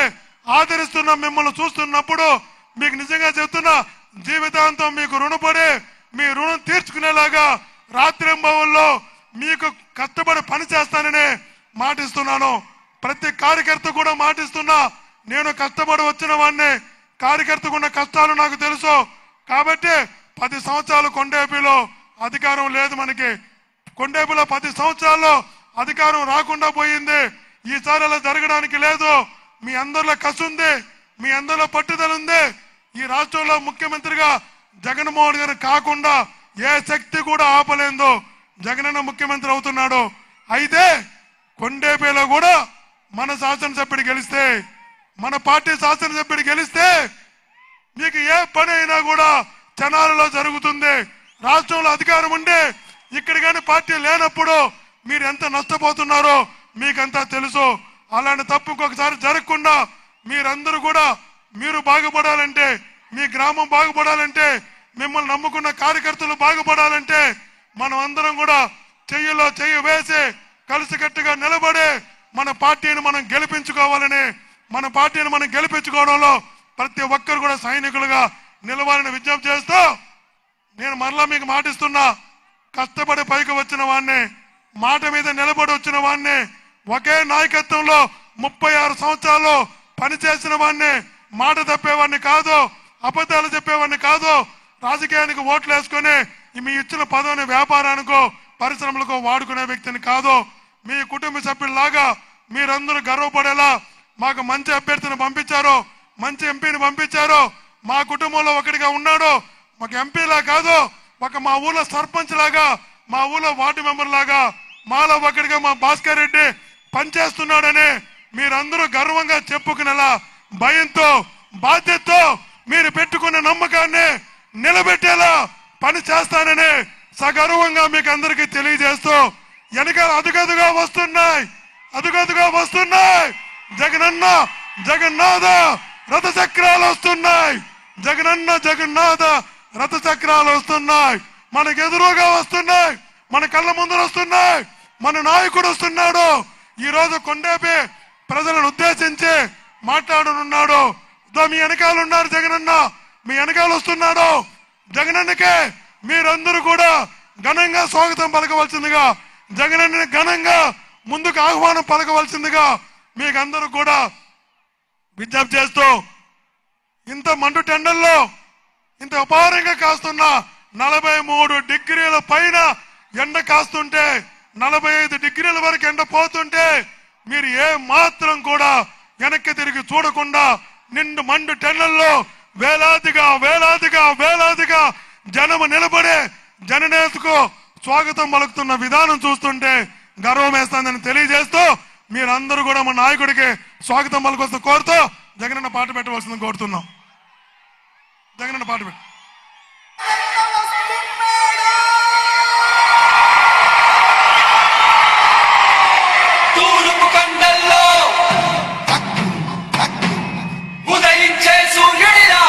ఆదరిస్తున్న మిమ్మల్ని చూస్తున్నప్పుడు మీకు నిజంగా చెప్తున్నా, జీవితాంతం మీకు రుణపడి మీ రుణం తీర్చుకునేలాగా రాత్రింబవల్లో మీకు కష్టపడి పని చేస్తానని మాటిస్తున్నాను. ప్రతి కార్యకర్త కూడా మాటిస్తున్నా, నేను కష్టపడి వచ్చిన వాడిని, కార్యకర్తకున్న కష్టాలు నాకు తెలుసు. కాబట్టి 10 సంవత్సరాలు కొండేపిలో అధికారం లేదు. మనకి కొండేపిలో 10 సంవత్సరాల్లో అధికారం రాకుండా పోయింది. ఈసారి అలా జరగడానికి లేదు. మీ అందరిలో కసి ఉంది, మీ అందరిలో పట్టుదల ఉంది. ఈ రాష్ట్రంలో ముఖ్యమంత్రిగా జగన్మోహన్ గారు కాకుండా ఏ శక్తి కూడా ఆపలేదు. జగనన్న ముఖ్యమంత్రి అవుతున్నాడు. అయితే కొండేపిలో కూడా మన శాసనసభ్యుడు గెలిస్తే, మన పార్టీ శాసనసభ్యుడు గెలిస్తే మీకు ఏ పని అయినా కూడా క్షణాలలో జరుగుతుంది. రాష్ట్రంలో అధికారం ఉండి ఇక్కడ కానీ పార్టీ లేనప్పుడు మీరు ఎంత నష్టపోతున్నారో మీకంతా తెలుసు. అలాంటి తప్పు ఇంకొకసారి జరగకుండా మీరందరూ కూడా మీరు బాగుపడాలంటే, మీ గ్రామం బాగుపడాలంటే, మిమ్మల్ని నమ్ముకున్న కార్యకర్తలు బాగుపడాలంటే మనం అందరం కూడా చెయ్యిలో చెయ్యి వేసి కలిసికట్టుగా నిలబడి మన పార్టీని మనం గెలిపించుకోవాలని, మన పార్టీని మనం గెలిపించుకోవడంలో ప్రతి ఒక్కరు కూడా సైనికులుగా నిలవాలని విజ్ఞప్తి చేస్తూ నేను మరలా మీకు మాటిస్తున్నా. కష్టపడి పైకి వచ్చిన వాడిని, మాట మీద నిలబడి వచ్చిన వాడిని, ఒకే నాయకత్వంలో 36 సంవత్సరాలు పనిచేసిన వాడిని, మాట తప్పేవాడిని కాదు, అబద్ధాలు చెప్పేవాడిని కాదు. రాజకీయానికి ఓట్లు వేసుకుని మీ ఇచ్చిన పదవిని వ్యాపారానికో పరిశ్రమలకో వాడుకునే వ్యక్తిని కాదు. మీ కుటుంబ సభ్యుల్లాగా మీరందరూ గర్వపడేలా మాకు మంచి అభ్యర్థిని పంపించారు, మంచి ఎంపీని పంపించారు. మా కుటుంబంలో ఒకటిగా ఉన్నాడు. మాకు ఎంపీలా కాదు, ఒక మా ఊళ్ళో సర్పంచ్ లాగా, మా ఊళ్ళో వార్డు మెంబర్ లాగా మాలో ఒకటిగా మా భాస్కర్ రెడ్డి పనిచేస్తున్నాడని మీరందరూ గర్వంగా చెప్పుకునేలా భయంతో బాధ్యతతో మీరు పెట్టుకున్న నమ్మకాన్ని నిలబెట్టేలా పని చేస్తానని సగర్వంగా మీకు అందరికీ తెలియజేస్తూ వెనకాల అదుగదుగా వస్తున్నాయి జగనన్న జగన్నాథ రథ చక్రాలు వస్తున్నాయి. జగన్నాథ రథ చక్రాలు వస్తున్నాయి. మనకు ఎదురుగా వస్తున్నాయి, మన కళ్ళ ముందర వస్తున్నాయి. మన నాయకుడు వస్తున్నాడు. ఈ రోజు కొండేపి ప్రజలను ఉద్దేశించి మాట్లాడనున్నాడు. మీ వెనకాల ఉన్నారు జగనన్న, మీ వెనకాల వస్తున్నాడు. జగనన్నకే మీరందరూ కూడా ఘనంగా స్వాగతం పలకవలసిందిగా, జగనన్నని ఘనంగా ముందుకు ఆహ్వానం పలకవలసిందిగా మీకు అందరూ కూడా విజ్ఞప్తి చేస్తూ, ఇంత మండు టెండల్లో ఇంత అపారంగా కాస్తున్న 43 డిగ్రీల పైన ఎండ కాస్తుంటే, 45 డిగ్రీల వరకు ఎండ పోతుంటే మీరు ఏ మాత్రం కూడా వెనక్కి తిరిగి చూడకుండా నిండు మండు టెండల్లో వేలాదిగా జనము నిలబడే జననేతకు స్వాగతం పలుకుతున్న విధానం చూస్తుంటే గర్వం వేస్తుందని తెలియజేస్తూ మీరందరూ కూడా మా నాయకుడికి స్వాగతం పలుకొస్తూ కోరుతూ జగనన్న పాట పెట్టవలసిందని కోరుతున్నాం. జగనన్న పాట పెట్టు. తూర్పు కొండల్లో ఉదయించే సూర్యుడిలా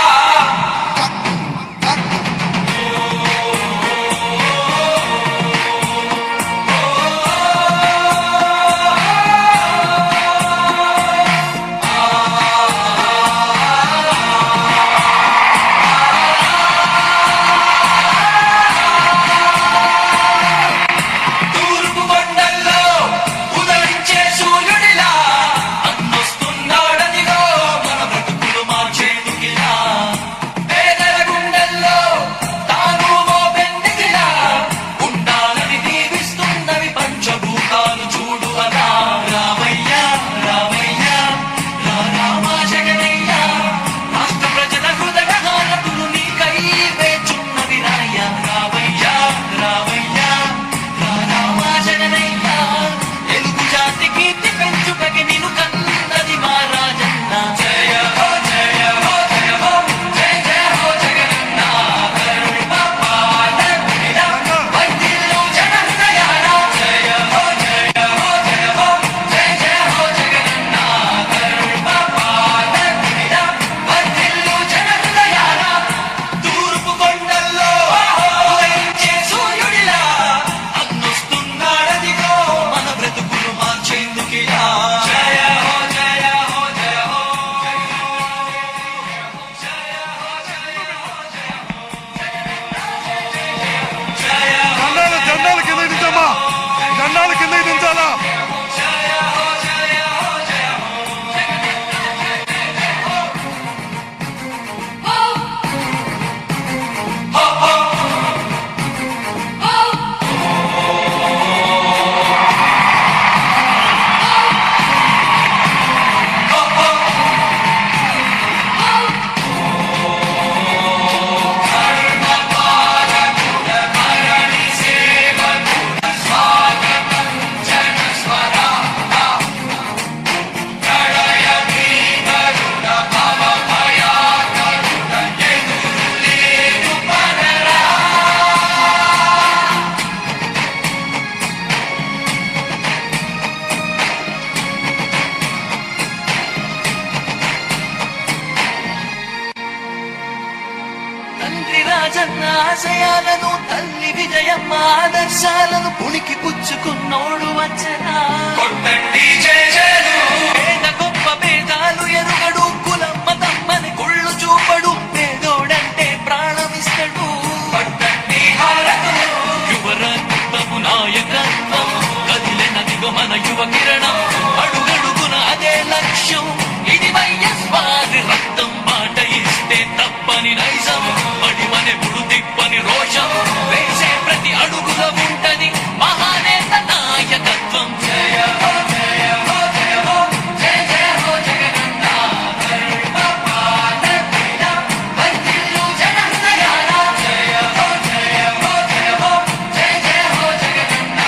ఆశయాలను తల్లి విజయమ్మ ఆదర్శాలను పుణికి పుచ్చుకున్నోడు వచ్చనా పేద గొప్ప భేదాలు ఎరుగడు కులమ్మ తమ్మని కుళ్ళు చూపడు పేదోడంటే ప్రాణమిస్తడు యువరత్నము నాయకత్వం కదిలినదిగో మన యువ కిరణం అడుగడుగున అదే లక్ష్యం ఇది వైఎస్ఆర్ రక్తం మాట ఇస్తే తప్పని నైజం పడిమనెప్పుడు తిప్పని రోషం వేసే ప్రతి అడుగుల ఉంటది మహానేత నాయకత్వం జయ హో జయ హో జయ హో జయ జయ హో జగనన్న వర్ధిల్లు జన హృదయాల జయ హో జయ హో జయ హో జయ జయ హో జగనన్న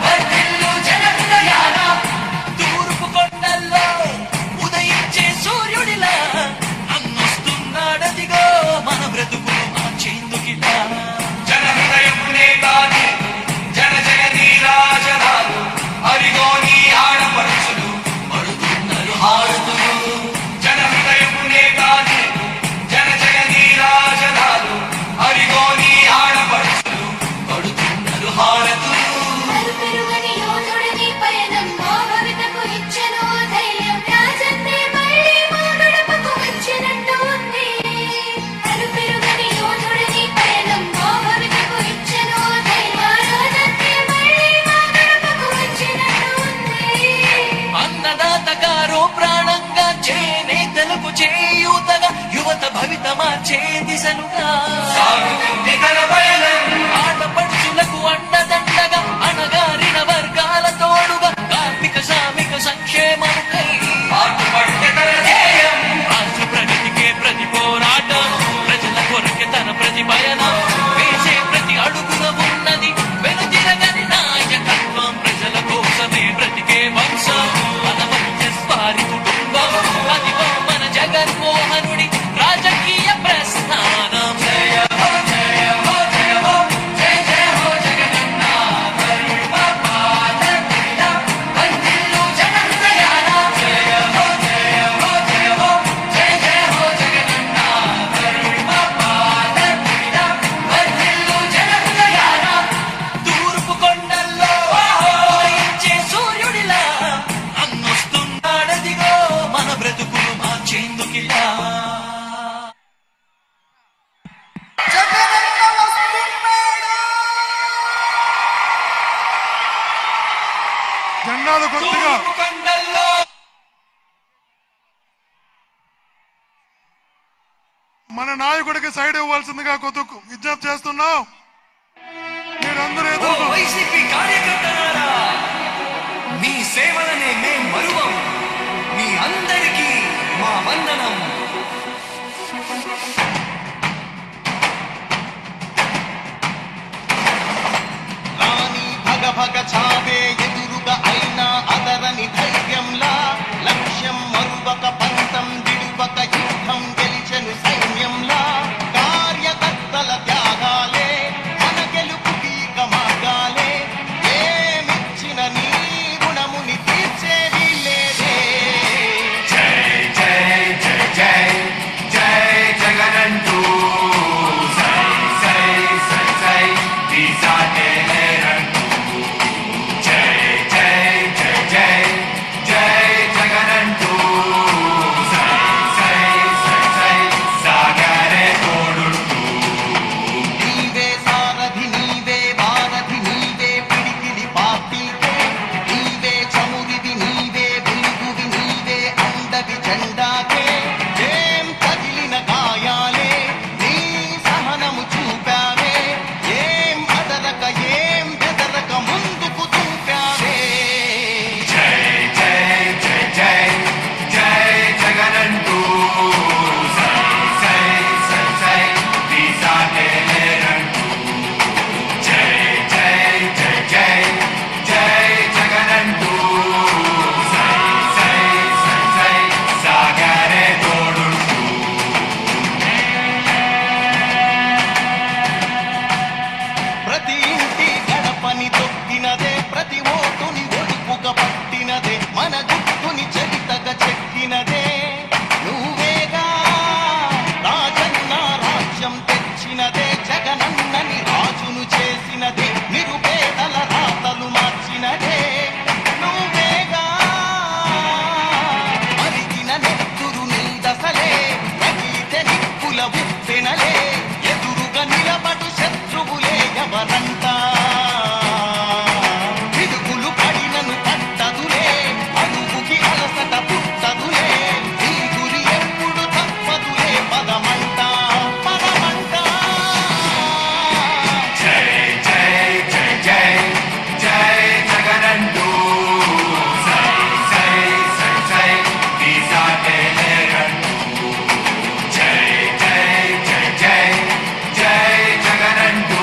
వర్ధిల్లు జన హృదయాల తూర్పు కొండల్లో ఉదయించే సూర్యుడిలా అన్నొస్తున్నాడదిగో మన బ్రతుకులు మార్చేందుకిలా జన హృదయం నేతాది జన జయ నీరాజనాలు అరిగో నీ ఆడపడుచులు పడుతున్నారు హారతులు జన హృదయం నేతాది జన జయ నీరాజనాలు అరిగో నీ ఆడపడుచులు పడుతున్నారు హారతులు పెరుగని యోధుడిని పయనం మా భవితకు ఇచ్చెను ధైర్యం రాజన్నే మళ్ళీ మా గడపకు వచ్చినట్టు ఉంది పెరుగని యోధుడిని పయనం మా భవితకు ఇచ్చెను ధైర్యం రాజన్నే మళ్ళీ మా గడపకు వచ్చినట్టు ఉంది అన్నదాత గారు ప్రాణంగా చేనేతలకు చేయూతగా యువత భవిత మార్చే దిశలుగా సాగుతుంది తన పయనం ఆటపడుచులకు అండదండగా అణగారిన వర్గాల తోడుగా కార్మిక శ్రామిక సంక్షేమముకై పాటుపడితే తన ధ్యేయం రాష్ట్ర ప్రగతికే ప్రతి పోరాటం ప్రజల కొరకే తన ప్రతి పయనం వేసే ప్రతి అడుగున ఉన్నది వెనుతిరగని నాయకత్వం ప్రజల కోసమే బ్రతికే వంశం మన వైఎస్ఆర్ కుటుంబం అదిగో మన జగన్మోహనుడి రాజకీయ ప్రస్థానం జయ హో జయ హో జయ హో జయ జయ హో జగనన్న వర్ధిల్లు జన హృదయాల జయ హో జయ హో జయ హో జయ జయ హో జగనన్న వర్ధిల్లు జన హృదయాల తూర్పు కొండల్లో ఉదయించే సూర్యుడిలా అన్నొస్తున్నాడదిగో మన బ్రతుకులు మార్చేందుకిలా జెండాలు కొద్దిగా తూర్పు కొండల్లో మన నాయకుడికి సైడ్ ఇవ్వాల్సిందిగా కొద్దిగా విజ్ఞప్తి చేస్తున్నాం. మీరందరూ ఓ ఎదురు వైసీపీ కార్యకర్తలారా మీ సేవలనే మేం మరువం మీ అందరికీ మా వందనం రాణి భగ భగ చావే ఎదురుగా అయినా అదరని ధైర్యంలా లక్ష్యం మరువక పంతం విడువక యుద్ధం గెలిచెను సైన్యంలా కార్యకర్తల త్యాగాలే మన గెలుపుకి ఇక మార్గాలే ఏమిచ్చిన నీ రుణముని తీర్చేది లేదే జై జై జై జై వినలే ఎదురుగా నిలబడు శత్రువులే ఎవరంట పిడుగులు పడినను పట్టదులే అడుగుకి అలసట పుట్టదులే నీ గురి ఎప్పుడు తప్పదులే పదమంట పదమంట జై జై జై జై జై జగనంటూ సై సై సై సై నీ సాటే లేరంటూ జై జై జై జై జై జగనంటూ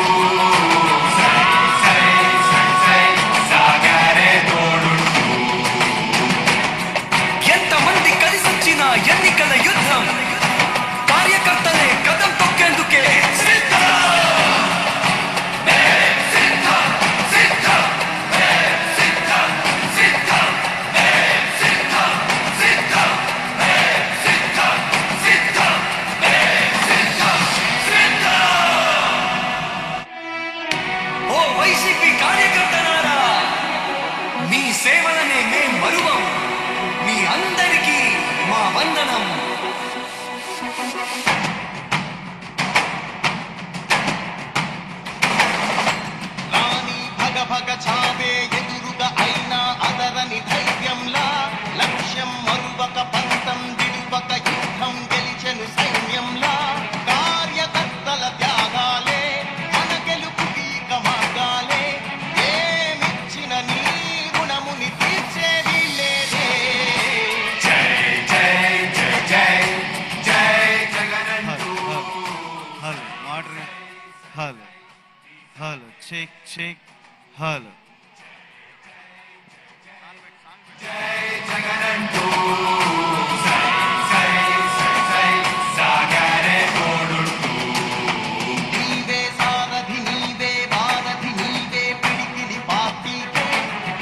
సై సై సై సై సాగరే తోడుంటూ ఎంతమంది కలిసొచ్చిన ఎన్నికల యుద్ధం కార్యకర్తలే కదం తొక్కేందుకే సిద్ధం ఓ వైసీపీ కార్యకర్తలారా మీ సేవలనే మేం మరువం మీ అందరికీ మా వందనం రాణి భగ భగ చావే ఎదురుగా అయినా అదరని ధైర్యంలా లక్ష్యం మరువక పంతం విడువక యుద్ధం గెలిచెను సైన్యంలా కార్యకర్తల త్యాగాలే మన గెలుపుకి మార్గాలే ఏమిచ్చిన నీ రుణముని తీర్చేది లేదే జై జై జై జై జై జగనంటూ హలో మాటని hello hello check check hello జై జగనంటూ సై సై సై సై సాగరే తోడుంటూ నీవే సారథి నీవే వారధి నీవే పిడికిలి పార్టీకే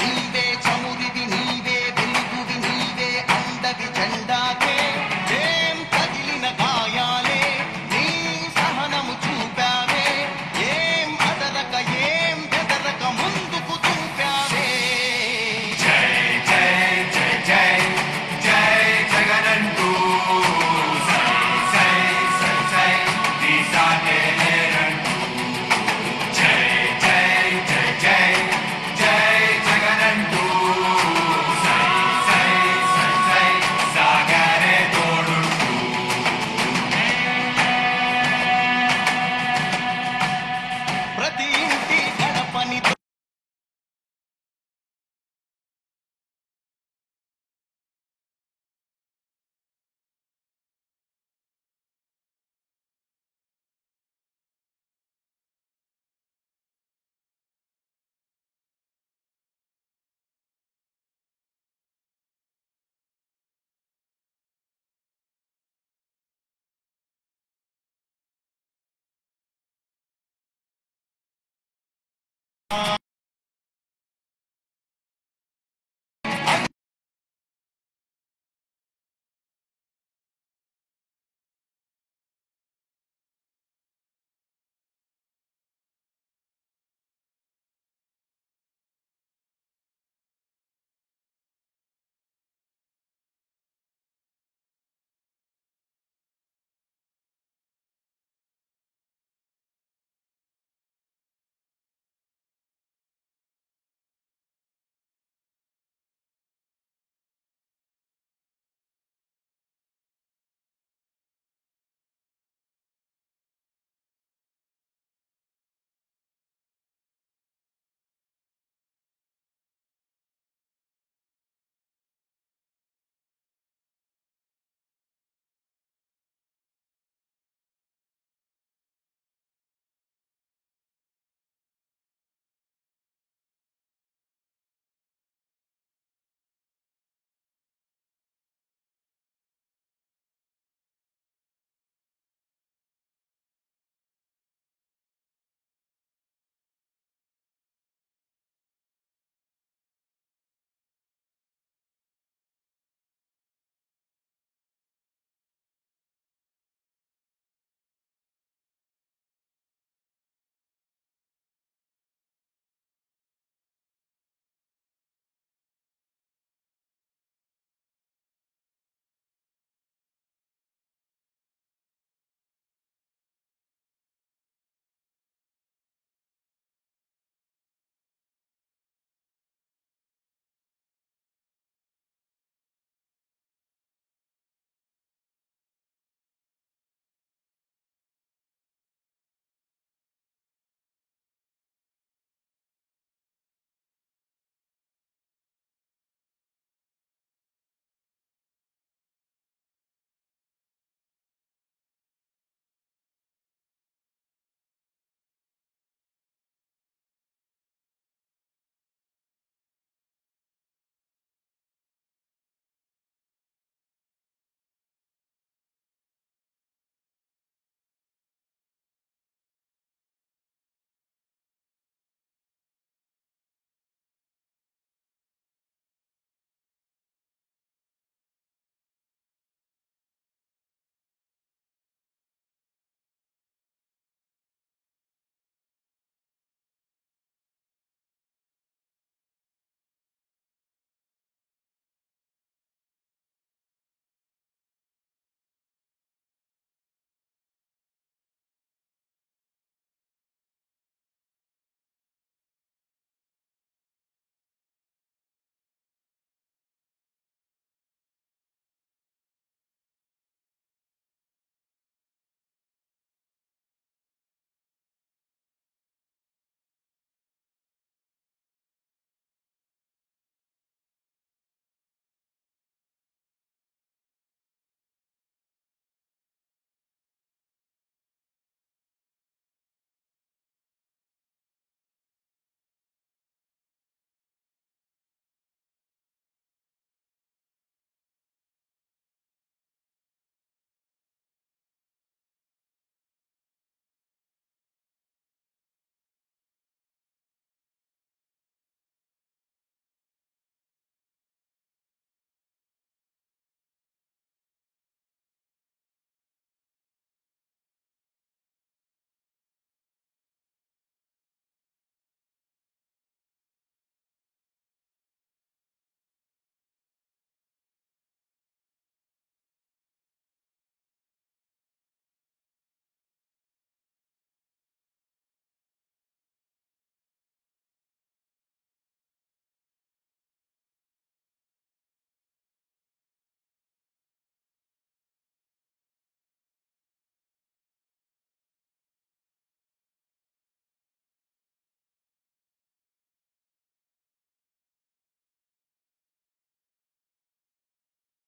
నీవే చమురివి నీవే వెలుగువి నీవే అండవి జెండాకే ఏం తగిలిన గాయాలే నీ సహనము చూపావే ఏం అదరక ఏం బెదరక ముందుకు చూపావే జై జై జై జై జై జగనంటూ సై సై సై సై నీ సాటే లేరంటూ జై జై జై జై జై జగనంటూ సై సై సై సై సాగరే తోడుంటూ ప్రతి ఇంటి గడపని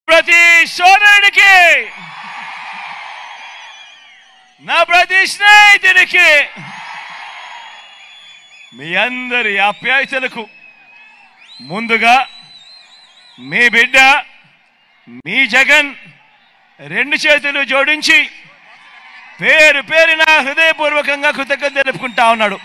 ప్రతి సోదరుడికి, నా ప్రతి స్నేహితుడికి, మీ అందరి ఆప్యాయతలకు ముందుగా మీ బిడ్డ మీ జగన్ రెండు చేతులు జోడించి పేరు పేరున హృదయపూర్వకంగా కృతజ్ఞత తెలుపుకుంటా ఉన్నాడు.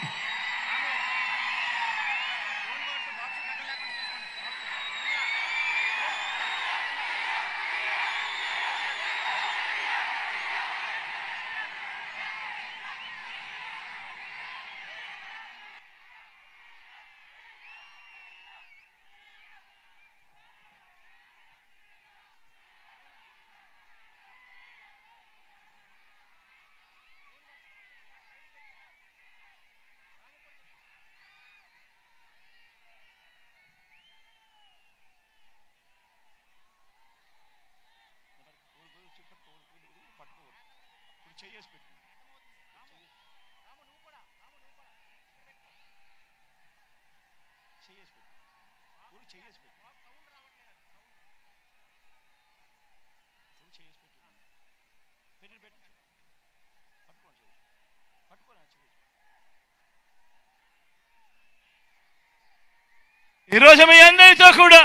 ఈరోజు మీ అందరితో కూడా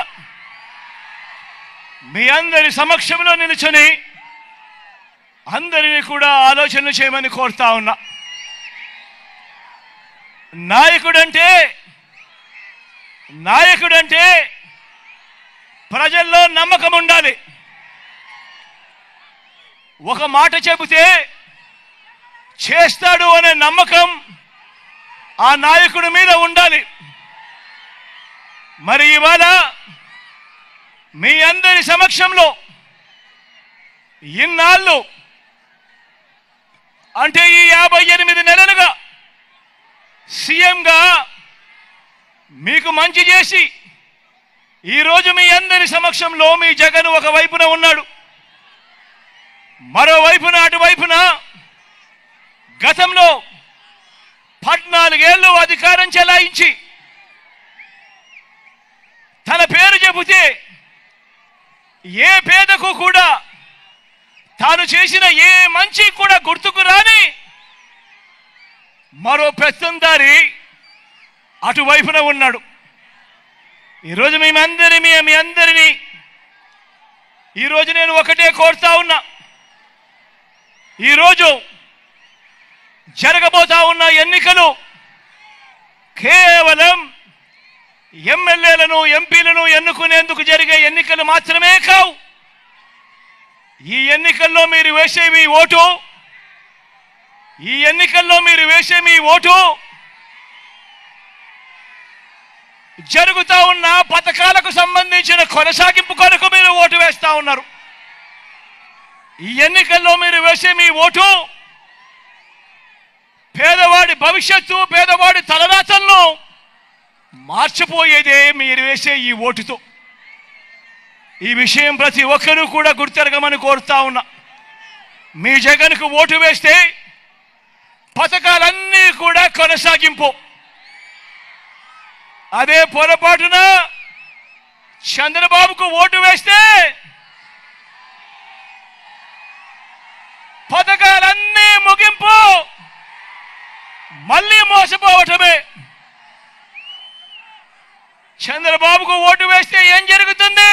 మీ అందరి సమక్షంలో నిలుచుని అందరినీ కూడా ఆలోచన చేయమని కోరుతా ఉన్నా. నాయకుడంటే ప్రజల్లో నమ్మకం ఉండాలి. ఒక మాట చెబితే చేస్తాడు అనే నమ్మకం ఆ నాయకుడి మీద ఉండాలి. మరి ఇవాళ మీ అందరి సమక్షంలో ఇన్నాళ్ళు అంటే ఈ 58 నెలలుగా సీఎంగా మీకు మంచి చేసి ఈరోజు మీ అందరి సమక్షంలో మీ జగన్ ఒకవైపున ఉన్నాడు, మరోవైపున అటువైపున గతంలో 14 ఏళ్ళు అధికారం చెలాయించి తన పేరు చెబితే ఏ పేదకు కూడా తాను చేసిన ఏ మంచి కూడా గుర్తుకు రాని మరో పెత్తందారి అటువైపున ఉన్నాడు. ఈరోజు మీ అందరినీ ఈరోజు నేను ఒకటే కోరుతా ఉన్నా. ఈరోజు జరగబోతా ఉన్న ఎన్నికలు కేవలం ఎమ్మెల్యేలను ఎంపీలను ఎన్నుకునేందుకు జరిగే ఎన్నికలు మాత్రమే కావు. ఈ ఎన్నికల్లో మీరు వేసే మీ ఓటు జరుగుతా ఉన్న పథకాలకు సంబంధించిన కొనసాగింపు కొరకు మీరు ఓటు వేస్తా ఉన్నారు. ఈ ఎన్నికల్లో మీరు వేసే మీ ఓటు పేదవాడి భవిష్యత్తు, పేదవాడి తలరాతలను మార్చిపోయేదే మీరు వేసే ఈ ఓటుతో. ఈ విషయం ప్రతి ఒక్కరూ కూడా గుర్తెరగమని కోరుతా ఉన్నా. మీ జగన్కు ఓటు వేస్తే పథకాలన్నీ కూడా కొనసాగింపు. అదే పొరపాటున చంద్రబాబుకు ఓటు వేస్తే పథకాలన్నీ ముగింపు, మళ్ళీ మోసపోవటమే. చంద్రబాబుకు ఓటు వేస్తే ఏం జరుగుతుంది?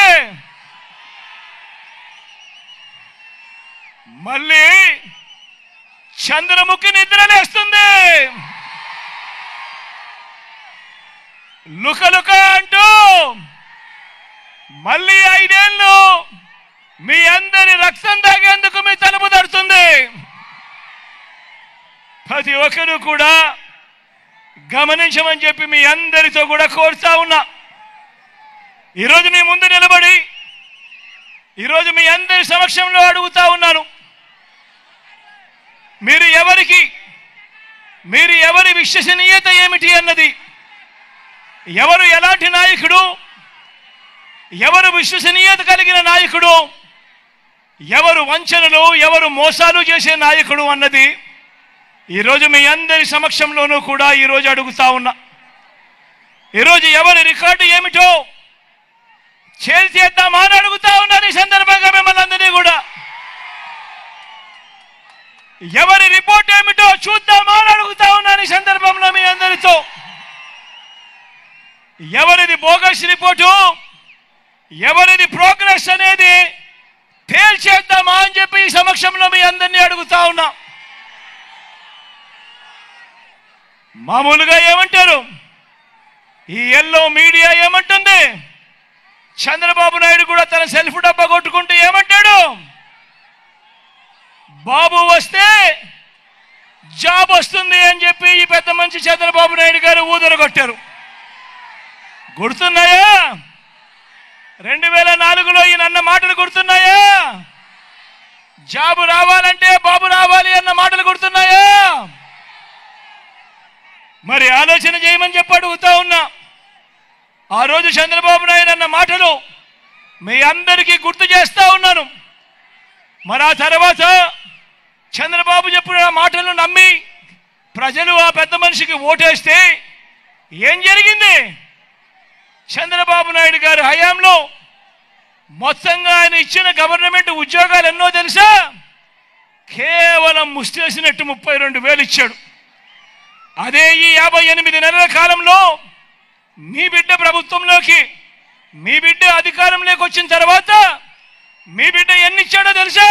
మళ్ళీ చంద్రముఖి నిద్రలేస్తుంది. లుకలుక అంటూ మళ్ళీ 5 ఏళ్ళు మీ అందరి రక్తం తాగేందుకు మీ తలుపు తడుతుంది. ప్రతి ఒక్కరూ కూడా గమనించమని చెప్పి మీ అందరితో కూడా కోరుతా ఉన్నా. ఈరోజు మీ ముందు నిలబడి ఈరోజు మీ అందరి సమక్షంలో అడుగుతా ఉన్నాను. మీరు ఎవరి విశ్వసనీయత ఏమిటి అన్నది, ఎవరు ఎలాంటి నాయకుడు, ఎవరు విశ్వసనీయత కలిగిన నాయకుడు, ఎవరు వంచనలు ఎవరు మోసాలు చేసే నాయకుడు అన్నది ఈరోజు మీ అందరి సమక్షంలోనూ కూడా ఈరోజు అడుగుతా ఉన్నా. ఈరోజు ఎవరి రికార్డు ఏమిటో చేద్దామా అని అడుగుతా ఉన్నాను ఈ సందర్భంగా మిమ్మల్ని అందరినీ కూడా. ఎవరి రిపోర్ట్ ఏమిటో చూద్దామా అని అడుగుతా ఉన్నాను ఈ సందర్భంలో మీ అందరితో. ఎవరిది బోగస్ రిపోర్టు, ఎవరిది ప్రోగ్రెస్ అనేది తేల్చేద్దామా అని చెప్పి ఈ సమక్షంలో మీ అందరినీ అడుగుతా ఉన్నా. మామూలుగా ఏమంటారు, ఈ ఎల్లో మీడియా ఏమంటుంది, చంద్రబాబు నాయుడు కూడా తన సెల్ఫ్ డబ్బా కొట్టుకుంటూ ఏమంటాడు, బాబు వస్తే జాబ్ వస్తుంది అని చెప్పి ఈ పెద్ద మంచి చంద్రబాబు నాయుడు గారు ఊదరగొట్టారు. గుర్తున్నాయా? 2004లో ఈయన అన్న మాటలు గుర్తున్నాయా? జాబు రావాలంటే బాబు రావాలి అన్న మాటలు గుర్తున్నాయా? మరి ఆలోచన చేయమని చెప్పి అడుగుతా ఉన్నా. ఆ రోజు చంద్రబాబు నాయుడు అన్న మాటలు మీ అందరికీ గుర్తు చేస్తా ఉన్నాను. మరి ఆ తర్వాత చంద్రబాబు చెప్పిన మాటలను నమ్మి ప్రజలు ఆ పెద్ద మనిషికి ఓటేస్తే ఏం జరిగింది? చంద్రబాబు నాయుడు గారి హయాంలో మొత్తంగా ఆయన ఇచ్చిన గవర్నమెంట్ ఉద్యోగాలు ఎన్నో తెలుసా? కేవలం ముష్టేసినట్టు 32,000 ఇచ్చాడు. అదే ఈ 58 నెలల కాలంలో మీ బిడ్డ ప్రభుత్వంలోకి, మీ బిడ్డ అధికారంలోకి వచ్చిన తర్వాత మీ బిడ్డ ఎన్నిచ్చాడో తెలుసా?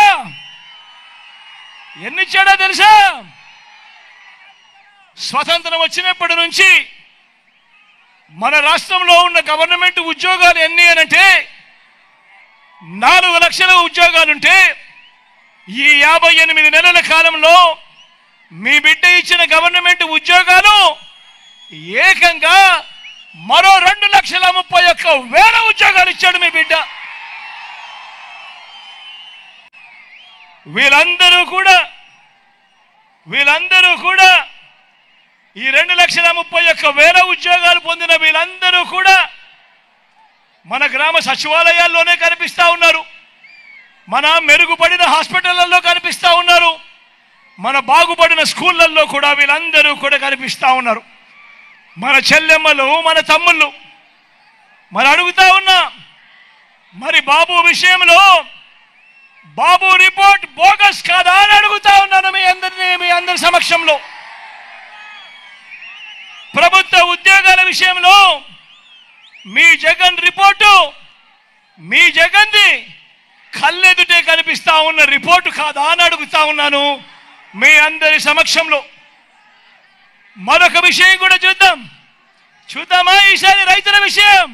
ఎన్నిచ్చాడో తెలుసా? స్వతంత్రం వచ్చినప్పటి నుంచి మన రాష్ట్రంలో ఉన్న గవర్నమెంట్ ఉద్యోగాలు ఎన్ని అనంటే 4 లక్షల ఉద్యోగాలుంటే ఈ 58 నెలల కాలంలో మీ బిడ్డ ఇచ్చిన గవర్నమెంట్ ఉద్యోగాలు ఏకంగా మరో 2,31,000 ఉద్యోగాలు ఇచ్చాడు మీ బిడ్డ. వీళ్ళందరూ కూడా ఈ 2,31,000 ఉద్యోగాలు పొందిన వీళ్ళందరూ కూడా మన గ్రామ సచివాలయాల్లోనే కనిపిస్తా ఉన్నారు, మన మెరుగుపడిన హాస్పిటళ్లలో కనిపిస్తా ఉన్నారు, మన బాగుపడిన స్కూళ్ళల్లో కూడా వీళ్ళందరూ కూడా కనిపిస్తా ఉన్నారు. మన చెల్లెమ్మలు, మన తమ్ముళ్ళు. మరి అడుగుతా ఉన్నా, మరి బాబు విషయంలో బాబు రిపోర్ట్ బోగస్ కాదా అని అడుగుతా ఉన్నాను మీ అందరి సమక్షంలో. ప్రభుత్వ ఉద్యోగాల విషయంలో మీ జగన్ రిపోర్టు, మీ జగన్ది కళ్ళెదుటే కనిపిస్తా ఉన్న రిపోర్టు కాదా అని అడుగుతా ఉన్నాను మీ అందరి సమక్షంలో. మరొక విషయం కూడా చూద్దామా? ఈసారి రైతుల విషయం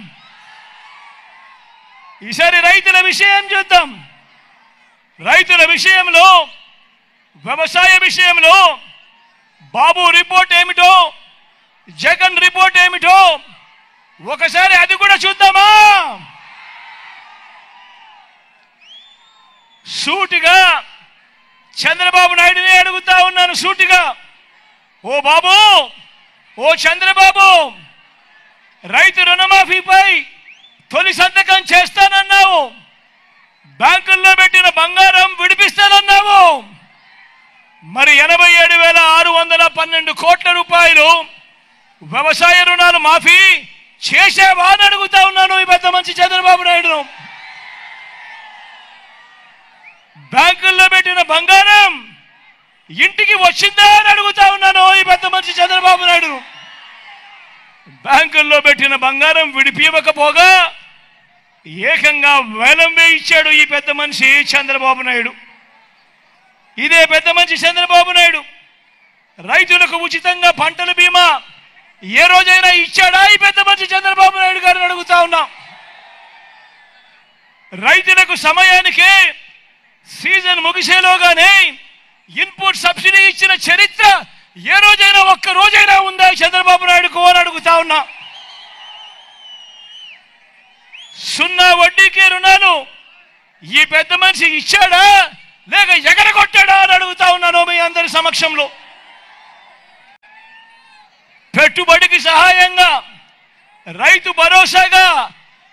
చూద్దాం. రైతుల విషయంలో, వ్యవసాయ విషయంలో బాబు రిపోర్ట్ ఏమిటో, జగన్ రిపోర్ట్ ఏమిటో ఒకసారి అది కూడా చూద్దామా? సూటిగా చంద్రబాబు నాయుడుని అడుగుతా ఉన్నాను, సూటిగా, ఓ బాబు, ఓ చంద్రబాబు, రైతు రుణమాఫీపై తొలి సంతకం చేస్తానన్నావు, బ్యాంకుల్లో పెట్టిన బంగారం విడిపిస్తానన్నావు, మరి 87,612 కోట్ల రూపాయలు వ్యవసాయ రుణాలు మాఫీ చేసావా అని అడుగుతా ఉన్నాను ఈ పెద్ద మంచి చంద్రబాబు నాయుడును. బ్యాంకుల్లో పెట్టిన బంగారం ఇంటికి వచ్చిందా అని అడుగుతా ఉన్నాను ఈ పెద్ద మంచి చంద్రబాబు నాయుడును. బ్యాంకుల్లో పెట్టిన బంగారం విడిపివ్వకపోగా ఏకంగా వేలం వేయించాడు ఈ పెద్ద మనిషి చంద్రబాబు నాయుడు. ఇదే పెద్ద మనిషి చంద్రబాబు నాయుడు రైతులకు ఉచితంగా పంటల బీమా ఏ రోజైనా ఇచ్చాడా ఈ పెద్ద మనిషి చంద్రబాబు నాయుడు గారిని అడుగుతా ఉన్నాం. రైతులకు సమయానికే సీజన్ ముగిసేలోగానే ఇన్పుట్ సబ్సిడీ ఇచ్చిన చరిత్ర ఏ రోజైనా ఒక్క రోజైనా ఉందా చంద్రబాబు నాయుడుకు అని అడుగుతా ఉన్నా. 0 వడ్డీకే రుణాలు ఈ పెద్ద మనిషి ఇచ్చాడా లేక ఎగరగొట్టాడా అని అడుగుతా ఉన్నాను మీ అందరి సమక్షంలో. పెట్టుబడికి సహాయంగా, రైతు భరోసాగా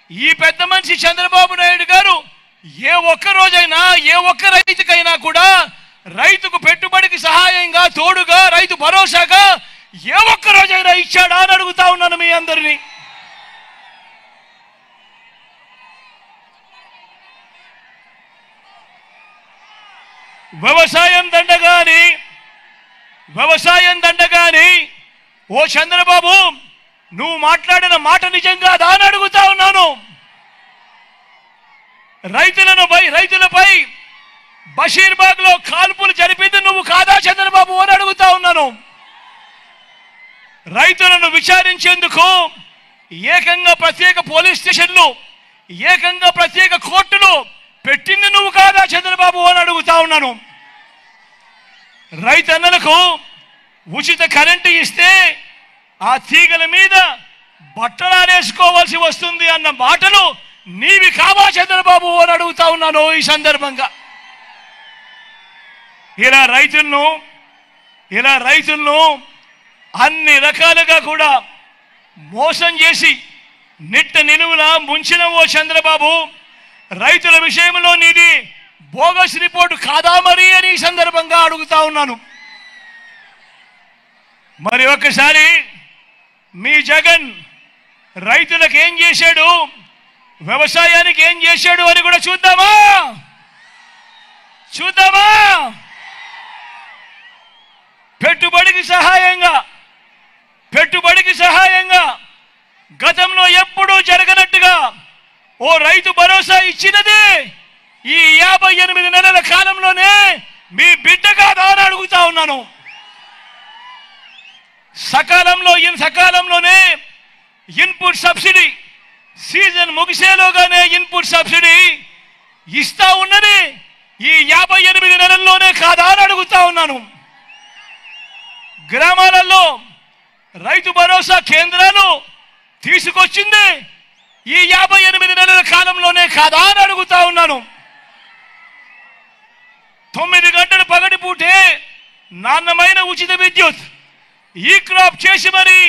ఈ పెద్ద మనిషి చంద్రబాబు నాయుడు గారు ఏ ఒక్క రోజైనా, ఏ ఒక్క రైతుకైనా కూడా రైతుకు పెట్టుబడికి సహాయంగా, తోడుగా, రైతు భరోసాగా ఏ ఒక్క రోజైనా ఇచ్చాడా అని అడుగుతా ఉన్నాను మీ అందరినీ. వ్యవసాయం దండగాని ఓ చంద్రబాబు నువ్వు మాట్లాడిన మాట నిజంగా దాని అడుగుతా ఉన్నాను. రైతులపై బషీర్బాగ్ లో కాల్పులు జరిపింది నువ్వు కాదా చంద్రబాబు అని అడుగుతా ఉన్నాను. రైతులను విచారించేందుకు ఏకంగా ప్రత్యేక పోలీస్ స్టేషన్లు, ఏకంగా ప్రత్యేక కోర్టులు పెట్టింది నువ్వు కాదా చంద్రబాబు అని అడుగుతా ఉన్నాను. రైతన్నలకు ఉచిత కరెంటు ఇస్తే ఆ తీగల మీద బట్టలారేసుకోవాల్సి వస్తుంది అన్న మాటలు నీవి కావా చంద్రబాబు అని అడుగుతా ఉన్నాను. ఈ సందర్భంగా ఇలా రైతులను అన్ని రకాలుగా కూడా మోసం చేసి నిట్ట నిలువులా ముంచిన ఓ చంద్రబాబు, రైతుల విషయంలో నీది బోగస్ రిపోర్టు కాదా మరి అని ఈ సందర్భంగా అడుగుతా ఉన్నాను. మరి ఒక్కసారి మీ జగన్ రైతులకు ఏం చేశాడు, వ్యవసాయానికి ఏం చేశాడు అని కూడా చూద్దామా? పెట్టుబడికి సహాయంగా గతంలో ఎప్పుడూ జరగనట్టుగా ఓ రైతు భరోసా ఇచ్చినది ఈ 58 నెలల కాలంలోనే మీ బిడ్డ కాదా అని అడుగుతా ఉన్నాను. సకాలంలోనే ఇన్పుట్ సబ్సిడీ సీజన్ ముగిసేలోగానే ఇన్పుట్ సబ్సిడీ ఇస్తా ఉన్నది ఈ 58 నెలల్లోనే కాదా అని అడుగుతా ఉన్నాను. గ్రామాలలో రైతు భరోసా కేంద్రాలు తీసుకొచ్చింది ఈ 58 నెలల కాలంలోనే కాదా అని అడుగుతా ఉన్నాను. 9 గంటలు పగటిపూటే నాణ్యమైన ఉచిత విద్యుత్, ఈ క్రాప్ చేసి మరి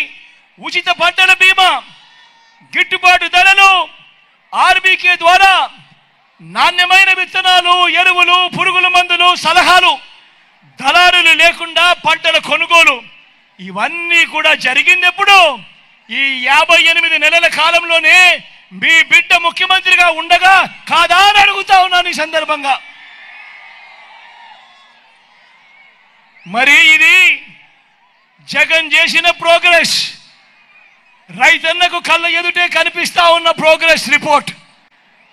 ఉచిత పంటల బీమా, గిట్టుబాటు ధరలు, ఆర్బీకే ద్వారా నాణ్యమైన విత్తనాలు, ఎరువులు, పురుగుల మందులు, సలహాలు, దళారులు లేకుండా పంటల కొనుగోలు, ఇవన్నీ కూడా జరిగింది ఎప్పుడు? ఈ 58 నెలల కాలంలోనే మీ బిడ్డ ముఖ్యమంత్రిగా ఉండగా కాదా అని అడుగుతా ఉన్నాను ఈ సందర్భంగా. మరి ఇది జగన్ చేసిన ప్రోగ్రెస్, రైతన్నకు కళ్ళ ఎదుటే కనిపిస్తా ఉన్న ప్రోగ్రెస్ రిపోర్ట్.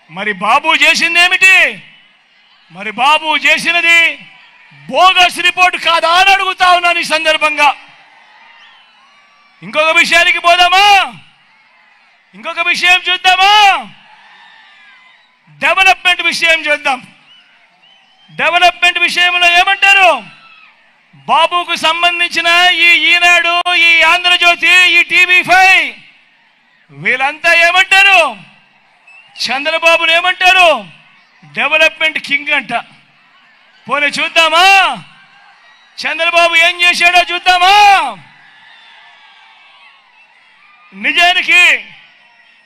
మరి బాబు చేసిందేమిటి? మరి బాబు చేసినది బోగస్ రిపోర్ట్ కాదా అని అడుగుతా ఉన్నాను ఈ సందర్భంగా. ఇంకొక విషయానికి పోదామా? ఇంకొక విషయం చూద్దామా? డెవలప్మెంట్ విషయం చూద్దాం. డెవలప్మెంట్ విషయంలో ఏమంటారు? బాబుకు సంబంధించిన ఈ ఈనాడు, ఈ ఆంధ్రజ్యోతి, ఈ టీవీ5 వీళ్ళంతా ఏమంటారు? చంద్రబాబును ఏమంటారు? డెవలప్మెంట్ కింగ్ అంట. పోనీ చూద్దామా చంద్రబాబు ఏం చేశాడో చూద్దామా?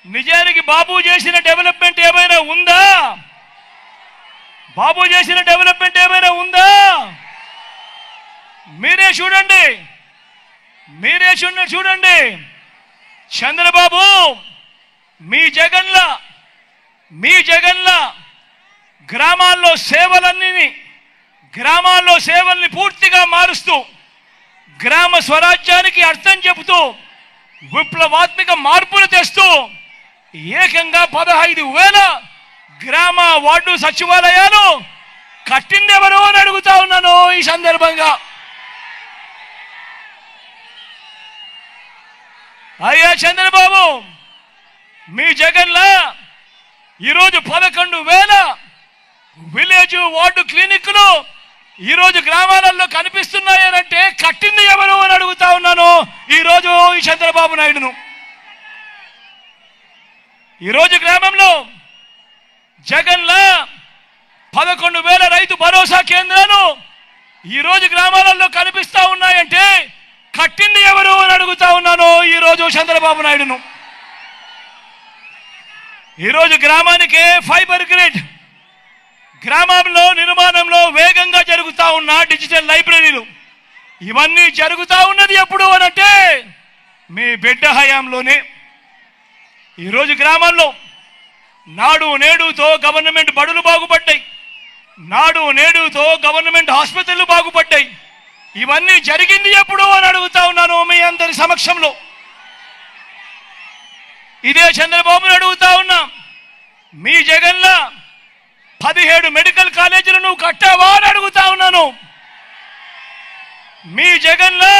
నిజానికి బాబు చేసిన డెవలప్మెంట్ ఏమైనా ఉందా? బాబు చేసిన డెవలప్మెంట్ ఏమైనా ఉందా? మీరే చూడండి. చంద్రబాబు మీ జగన్ల గ్రామాల్లో సేవల్ని పూర్తిగా మారుస్తూ, గ్రామ స్వరాజ్యానికి అర్థం చెబుతూ, విప్లవాత్మక మార్పులు తెస్తూ ఏకంగా 15,000 గ్రామ వార్డు సచివాలయాలు కట్టిందెవరో అని అడుగుతా ఉన్నాను ఈ సందర్భంగా. అయ్యా చంద్రబాబు, మీ జగన్లా ఈరోజు 11,000 విలేజ్ వార్డు క్లినిక్లు ఈరోజు గ్రామాలలో కనిపిస్తున్నాయనంటే కట్టింది ఎవరు అని అడుగుతా ఉన్నాను ఈరోజు ఈ చంద్రబాబు నాయుడును. ఈరోజు గ్రామంలో జగన్లా 11,000 రైతు భరోసా కేంద్రాలు ఈరోజు గ్రామాలలో కనిపిస్తా ఉన్నాయంటే కట్టింది ఎవరు అని అడుగుతా ఉన్నాను ఈరోజు చంద్రబాబు నాయుడును. ఈరోజు గ్రామానికి ఫైబర్ గ్రిడ్, గ్రామంలో నిర్మాణంలో వేగంగా జరుగుతా ఉన్న డిజిటల్ లైబ్రరీలు, ఇవన్నీ జరుగుతా ఉన్నది ఎప్పుడు అనంటే మీ బిడ్డ హయాంలోనే. ఈరోజు గ్రామాల్లో నాడు నేడుతో గవర్నమెంట్ బడులు బాగుపడ్డాయి, నాడు నేడుతో గవర్నమెంట్ హాస్పిటళ్లు బాగుపడ్డాయి. ఇవన్నీ జరిగింది ఎప్పుడు అని అడుగుతా ఉన్నాను మీ అందరి సమక్షంలో. ఇదే చంద్రబాబుని అడుగుతా ఉన్నా, మీ జగన్లా 17 మెడికల్ కాలేజీలు నువ్వు కట్టావా అని అడుగుతా ఉన్నాను. మీ జగన్లా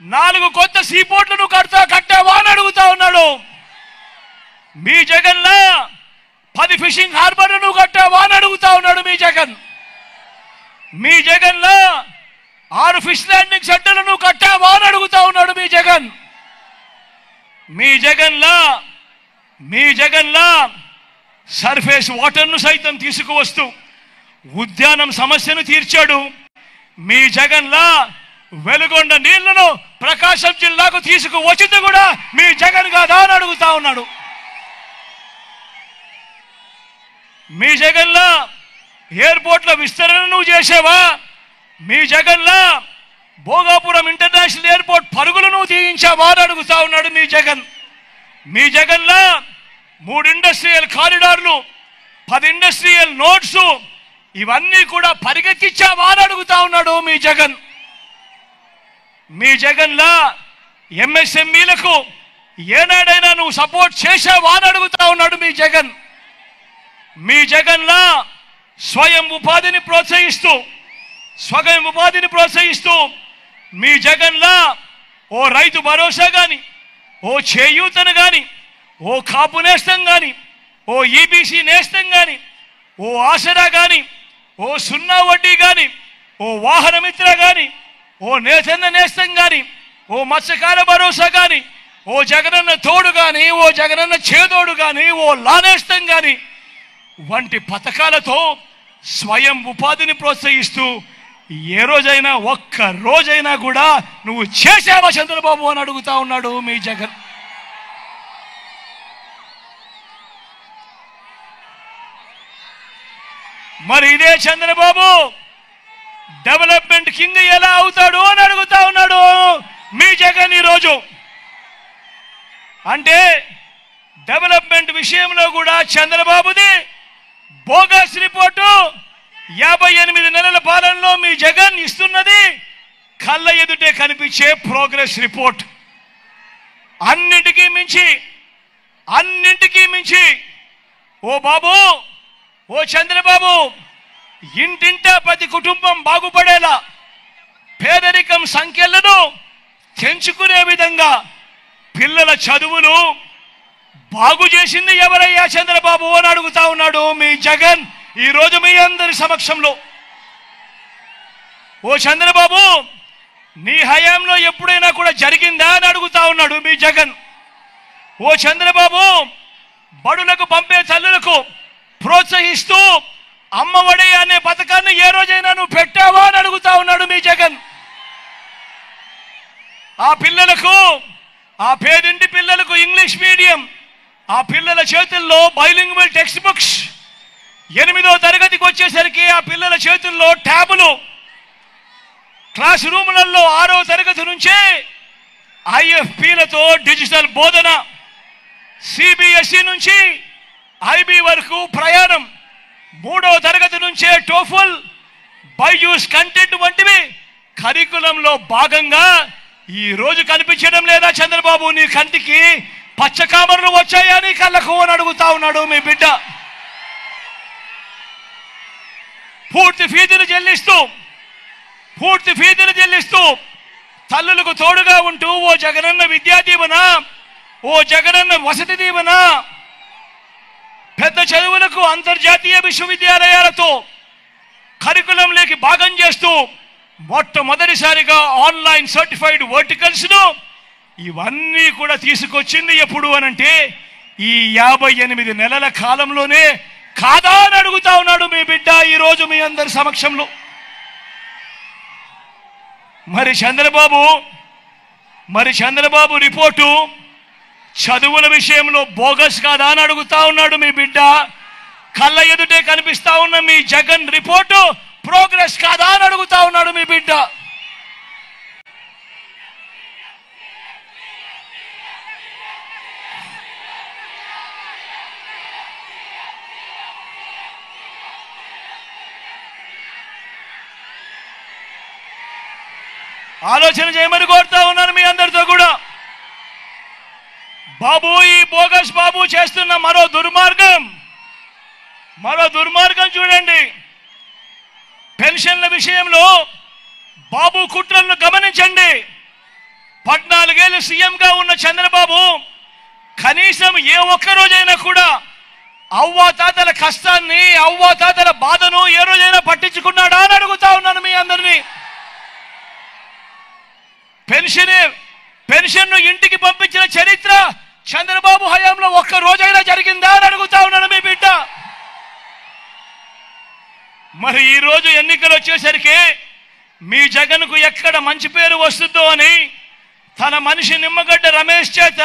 4 కొత్త సీపోర్ట్లు నువ్వు కట్టావా అని అడుగుతా ఉన్నాడు. మీ జగన్లా 10 ఫిషింగ్ హార్బర్లు నువ్వు కట్టావా అని అడుగుతా ఉన్నాడు మీ జగన్. మీ జగన్లా 6 ఫిష్ ల్యాండింగ్ సెంటర్లు నువ్వు కట్టావా అని అడుగుతా ఉన్నాడు మీ జగన్. మీ జగన్లా సర్ఫేస్ వాటర్ను సైతం తీసుకువస్తూ ఉద్యానం సమస్యను తీర్చాడు. మీ జగన్లా వెలుగొండ నీళ్లను ప్రకాశం జిల్లాకు తీసుకువచ్చింది కూడా మీ జగన్ కాదా అని అడుగుతా ఉన్నాడు. మీ జగన్లా ఎయిర్పోర్ట్ల విస్తరణ నువ్వు చేసావా? మీ జగన్లా భోగాపురం ఇంటర్నేషనల్ ఎయిర్పోర్ట్ పరుగులు నువ్వు తీయించావా అని అడుగుతా ఉన్నాడు మీ జగన్. మీ జగన్లా 3 ఇండస్ట్రియల్ కారిడార్లు, 10 ఇండస్ట్రియల్ నోట్స్ ఇవన్నీ కూడా పరిగెత్తించావా అని అడుగుతా ఉన్నాడు మీ జగన్. మీ జగన్లా ఎంఎస్ఎంఈలకు ఏనాడైనా నువ్వు సపోర్ట్ చేసావా అని అడుగుతా ఉన్నాడు మీ జగన్. మీ జగన్లా స్వయం ఉపాధిని ప్రోత్సహిస్తూ మీ జగన్లా ఓ రైతు భరోసా గాని, ఓ చేయూతను గాని, ఓ కాపు నేస్తం గాని, ఓ ఈబీసీ నేస్తం గాని, ఓ ఆసరా గాని, ఓ 0 వడ్డీ గాని, ఓ వాహన మిత్ర గాని, ఓ నేతన్న నేస్తం గాని, ఓ మత్స్యకార భరోసా గాని, ఓ జగనన్న తోడు గాని, ఓ జగనన్న చేదోడు గాని, ఓ లానేస్తం గాని వంటి పథకాలతో స్వయం ఉపాధిని ప్రోత్సహిస్తూ ఏ రోజైనా ఒక్క రోజైనా కూడా నువ్వు చేసావా చంద్రబాబు అని అడుగుతా ఉన్నాడు మీ జగన్. మరి ఇదే చంద్రబాబు డెవలప్మెంట్ కింద ఎలా అవుతాడు అని అడుగుతా ఉన్నాడు మీ జగన్ ఈరోజు. అంటే డెవలప్మెంట్ విషయంలో కూడా చంద్రబాబుది బోగస్ రిపోర్టు. 58 నెలల పాలనలో మీ జగన్ ఇస్తున్నది కళ్ళ ఎదుటే కనిపించే ప్రోగ్రెస్ రిపోర్ట్. అన్నింటికీ మించి ఓ బాబు, ఓ చంద్రబాబు, ఇంటింటా ప్రతి కుటుంబం బాగుపడేలా పేదరికం సంఖ్యలను తెంచుకునే విధంగా పిల్లల చదువులు బాగు చేసింది ఎవరయ్యా చంద్రబాబు అని అడుగుతా ఉన్నాడు మీ జగన్ ఈరోజు మీ అందరి సమక్షంలో. ఓ చంద్రబాబు, నీ హయాంలో ఎప్పుడైనా కూడా జరిగిందా అని అడుగుతా ఉన్నాడు మీ జగన్. ఓ చంద్రబాబు, బడులకు పంపే తల్లులకు ప్రోత్సహిస్తూ అమ్మఒడి అనే పథకాన్ని ఏ రోజైనా నువ్వు పెట్టావా అని అడుగుతా ఉన్నాడు మీ జగన్. ఆ పిల్లలకు, ఆ పేదింటి పిల్లలకు ఇంగ్లీష్ మీడియం, ఆ పిల్లల చేతుల్లో బైలింగ్వల్ టెక్స్ట్ బుక్స్, 8వ తరగతికి వచ్చేసరికి ఆ పిల్లల చేతుల్లో ట్యాబులు, క్లాస్ రూములలో 6వ తరగతి నుంచే ఐఎఫ్పీలతో డిజిటల్ బోధన, సిబిఎస్ఈ నుంచి ఐబీ వరకు ప్రయాణం, 3వ తరగతి నుంచే టోఫుల్, బైజూస్ కంటెంట్ వంటివి కరికులంలో భాగంగా ఈ రోజు కనిపించడం లేదా చంద్రబాబు? నీ కంటికి పచ్చకామర్లు వచ్చాయా నీ కళ్ళకు అని అడుగుతా ఉన్నాడు మీ బిడ్డ. పూర్తి ఫీజులు చెల్లిస్తూ తల్లులకు తోడుగా ఉంటూ ఓ జగనన్న విద్యా దీవెన, ఓ జగనన్న వసతి దీవెన, పెద్ద చదువులకు అంతర్జాతీయ విశ్వవిద్యాలయాలతో కరికులంలోకి భాగం చేస్తూ మొట్టమొదటిసారిగా ఆన్లైన్ సర్టిఫైడ్ వర్టికల్స్ ను ఇవన్నీ కూడా తీసుకొచ్చింది ఎప్పుడు అనంటే ఈ 58 నెలల కాలంలోనే కాదా అని అడుగుతా ఉన్నాడు మీ బిడ్డ ఈరోజు మీ అందరి సమక్షంలో. మరి చంద్రబాబు రిపోర్టు చదువుల విషయంలో బోగస్ కాదా అని అడుగుతా ఉన్నాడు మీ బిడ్డ. కళ్ళ ఎదుటే కనిపిస్తా ఉన్న మీ జగన్ రిపోర్టు ప్రోగ్రెస్ కాదా అని అడుగుతా ఉన్నాడు మీ బిడ్డ. ఆలోచన చేయమని కోరుతా ఉన్నాను మీ అందరితో కూడా. బాబు, ఈ బోగస్ బాబు చేస్తున్న మరో దుర్మార్గం చూడండి. పెన్షన్ల విషయంలో బాబు కుట్రలను గమనించండి. 14 ఏళ్ళు సీఎంగా ఉన్న చంద్రబాబు కనీసం ఏ ఒక్క రోజైనా కూడా అవ్వాతాతల కష్టాన్ని, అవ్వాతాతల బాధను ఏ రోజైనా పట్టించుకున్నాడా అని అడుగుతా ఉన్నాను మీ అందరినీ. పెన్షన్ను ఇంటికి పంపించిన చరిత్ర చంద్రబాబు హయాంలో ఒక్క రోజైనా జరిగిందా అని అడుగుతా ఉన్నాను మీ బిడ్డ. మరి ఈ రోజు ఎన్నికలు వచ్చేసరికి మీ జగన్కు ఎక్కడ మంచి పేరు వస్తుందో అని తన మనిషి నిమ్మగడ్డ రమేష్ చేత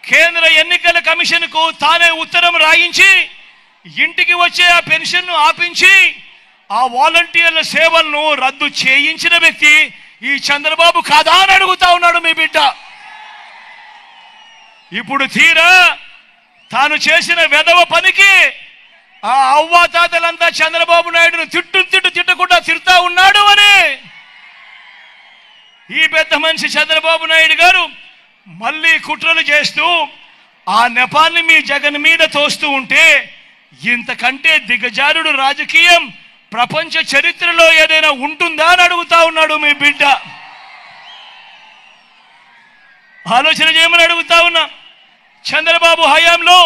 కేంద్ర ఎన్నికల కమిషన్కు తానే ఉత్తరం రాయించి ఇంటికి వచ్చే ఆ పెన్షన్ను ఆపించి ఆ వాలంటీర్ల సేవలను రద్దు చేయించిన వ్యక్తి ఈ చంద్రబాబు కాదా అని అడుగుతా ఉన్నాడు మీ బిడ్డ. ఇప్పుడు తీరా తాను చేసిన వెధవ పనికి ఆ అవ్వాతాతలంతా చంద్రబాబు నాయుడును తిట్టకుండా తిడతా ఉన్నాడు అని ఈ పెద్ద మనిషి చంద్రబాబు నాయుడు గారు మళ్ళీ కుట్రలు చేస్తూ ఆ నెపాన్ని మీ జగన్ మీద తోస్తూ ఉంటే ఇంతకంటే దిగజారుడు రాజకీయం ప్రపంచ చరిత్రలో ఏదైనా ఉంటుందా అని అడుగుతా ఉన్నాడు మీ బిడ్డ. ఆలోచన చేయమని అడుగుతా ఉన్నా. చంద్రబాబు హయాంలో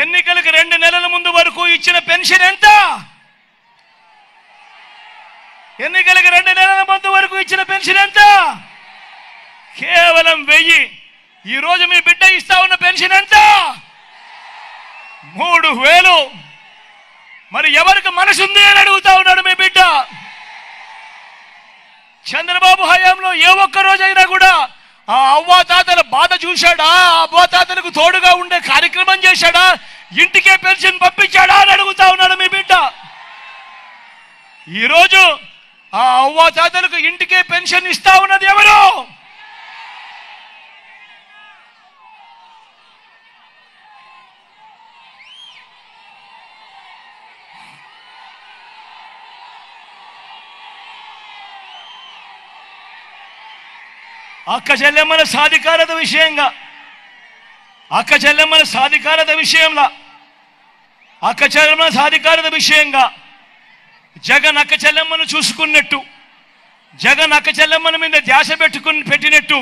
ఎన్నికలకు 2 నెలల ముందు వరకు ఇచ్చిన పెన్షన్ ఎంత? ఎన్నికలకు 2 నెలల ముందు వరకు ఇచ్చిన పెన్షన్ ఎంత? కేవలం 1000. ఈ రోజు మీ బిడ్డ ఇస్తా ఉన్న పెన్షన్ ఎంత? 3000. మరి ఎవరికి మనసుంది అని అడుగుతా ఉన్నాడు మీ బిడ్డ. చంద్రబాబు హయాంలో ఏ ఒక్క రోజైనా కూడా ఆ అవ్వాతాతల బాధ చూశాడా? ఆ అవ్వాతాతలకు తోడుగా ఉండే కార్యక్రమం చేశాడా? ఇంటికే పెన్షన్ పంపించాడా అని అడుగుతా ఉన్నాడు మీ బిడ్డ. ఈరోజు ఆ అవ్వాతాతలకు ఇంటికే పెన్షన్ ఇస్తా ఉన్నది ఎవరు? అక్క చెల్లెమ్మల సాధికారత విషయంగా జగన్ అక్క చెల్లెమ్మను చూసుకున్నట్టు, జగన్ అక్క చెల్లెమ్మల మీద ధ్యాస పెట్టినట్టు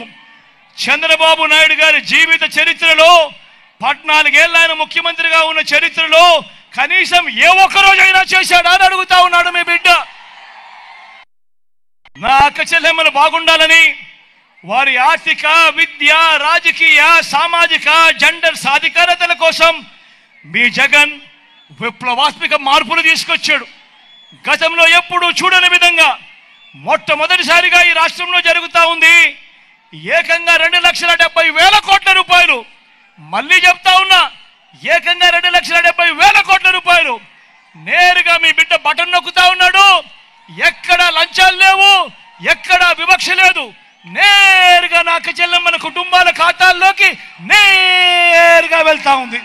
చంద్రబాబు నాయుడు గారి జీవిత చరిత్రలో 14 ఏళ్ళ ఆయన ముఖ్యమంత్రిగా ఉన్న చరిత్రలో కనీసం ఏ ఒక్క రోజైనా చేశాడా అని అడుగుతా ఉన్నాడు మీ బిడ్డ. నా అక్క చెల్లెమ్మలు బాగుండాలని వారి ఆర్థిక, విద్య, రాజకీయ, సామాజిక, జెండర్ సాధికారతల కోసం మీ జగన్ విప్లవాత్మక మార్పులు తీసుకొచ్చాడు. గతంలో ఎప్పుడూ చూడని విధంగా మొట్టమొదటిసారిగా ఈ రాష్ట్రంలో జరుగుతూ ఉంది. ఏకంగా 2,70,000 కోట్ల రూపాయలు. మళ్ళీ చెప్తా ఉన్నా, ఏకంగా 2,70,000 కోట్ల రూపాయలు నేరుగా మీ బిడ్డ బటన్ నొక్కుతా ఉన్నాడు. ఎక్కడ లంచాలు లేవు, ఎక్కడ వివక్ష లేదు. నేరుగా నా అక్క చెల్లెమ్మల కుటుంబాల ఖాతాల్లోకి నేరుగా వెళ్తా ఉంది.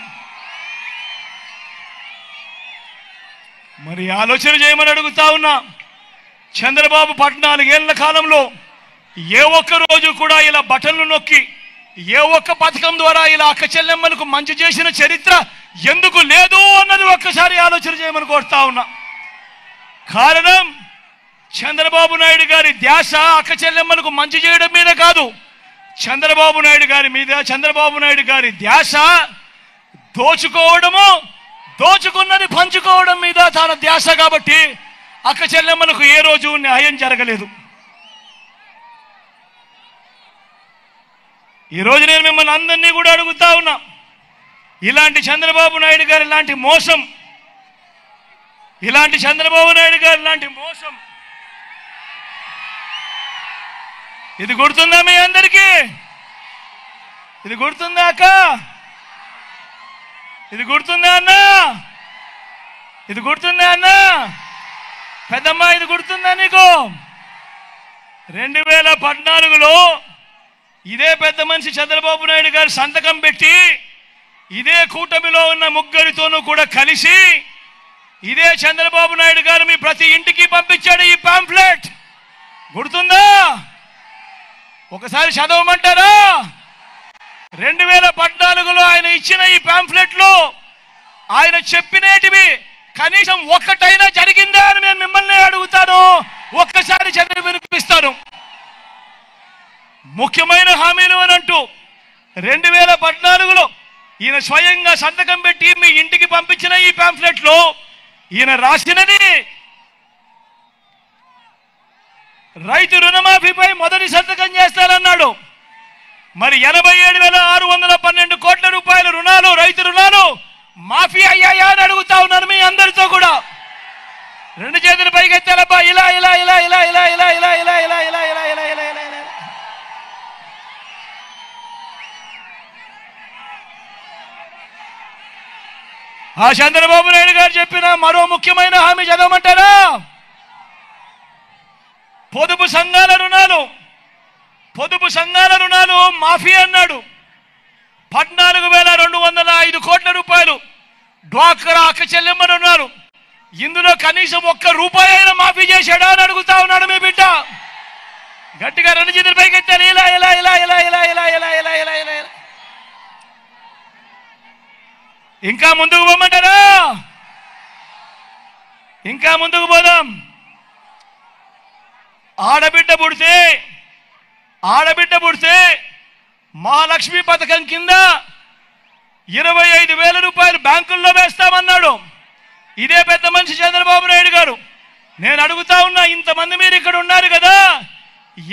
మరి ఆలోచన చేయమని అడుగుతా ఉన్నా. చంద్రబాబు 14 ఏళ్ల కాలంలో ఏ ఒక్క రోజు కూడా ఇలా బటన్లు నొక్కి ఏ ఒక్క పథకం ద్వారా ఇలా అక్క చెల్లెమ్మలకు మంచి చేసిన చరిత్ర ఎందుకు లేదు అన్నది ఒక్కసారి ఆలోచన చేయమని కోరుతా ఉన్నా. కారణం చంద్రబాబు నాయుడు గారి ధ్యాస అక్క చెల్లెమ్మలకు మంచి చేయడం మీద కాదు. చంద్రబాబు నాయుడు గారి ధ్యాస దోచుకోవడము, దోచుకున్నది పంచుకోవడం మీద తన ధ్యాస. కాబట్టి అక్క చెల్లెమ్మలకు ఏ రోజు న్యాయం జరగలేదు. ఈరోజు నేను మిమ్మల్ని అందరినీ కూడా అడుగుతా ఉన్నా, ఇలాంటి చంద్రబాబు నాయుడు గారి లాంటి మోసం, ఇది గుర్తుందా మీ అందరికీ? ఇది గుర్తుందా అక్క? ఇది గుర్తుందా అన్నా? ఇది గుర్తుందా అన్నా? పెద్దమ్మ ఇది గుర్తుందా నీకు? 2014లో ఇదే పెద్ద మనిషి చంద్రబాబు నాయుడు గారు సంతకం పెట్టి ఇదే కూటమిలో ఉన్న ముగ్గురితోనూ కూడా కలిసి ఇదే చంద్రబాబు నాయుడు గారు మీ ప్రతి ఇంటికి పంపించాడు ఈ పాంఫ్లెట్. గుర్తుందా? ఒకసారి చదవమంటారా? 2014లో ఆయన ఇచ్చిన ఈ పాంఫ్లెట్లో ఆయన చెప్పినేటివి కనీసం ఒక్కటైనా జరిగిందా అని నేను మిమ్మల్ని అడుగుతాను. ఒక్కసారి చదివి వినిపిస్తాను. ముఖ్యమైన హామీలు అని అంటూ 2014లో ఈయన స్వయంగా సంతకం పెట్టి మీ ఇంటికి పంపించిన ఈ పాంఫ్లెట్లో ఈయన రాసినది రైతు రుణమాఫీపై మొదటి సంతకం చేస్తానన్నాడు. మరి 87,612 కోట్ల రూపాయల రుణాలు, రైతు రుణాలు మాఫీ అయ్యాయా అని అడుగుతా ఉన్నాను మీ అందరితో కూడా. రెండు చేతులు పైకెత్తాలబ్బా. ఇలా ఇలా ఇలా ఇలా ఇలా ఇలా ఇలా ఇలా ఇలా ఇలా ఇలా ఇలా ఇలా ఇలా ఇలా. ఆ చంద్రబాబు నాయుడు గారు చెప్పిన మరో ముఖ్యమైన హామీ చదవమంటారా? పొదుపు సంఘాల రుణాలు మాఫీ అన్నాడు. 14,205 కోట్ల రూపాయలు డ్వాక్రా అక్క చెల్లెమ్మలు ఉన్నారు. ఇందులో కనీసం ఒక్క రూపాయి అయినా మాఫీ చేశాడా అని అడుగుతా ఉన్నాడు మీ బిడ్డ. గట్టిగా రెండు చేతులు పైకెత్తాలి. ఇలా ఇలా ఇలా ఇలా ఇలా ఇలా ఇలా ఇలా ఇలా ఇలా. ఇంకా ముందుకు పోమంటారా? ఇంకా ముందుకు పోదాం. ఆడబిడ్డ పుడితే మహాలక్ష్మి పథకం కింద 25,000 రూపాయలు బ్యాంకుల్లో వేస్తామన్నాడు. ఇదే పెద్ద మనిషి చంద్రబాబు నాయుడు గారు. నేను అడుగుతా ఉన్నా, ఇంతమంది మీరు ఇక్కడ ఉన్నారు కదా,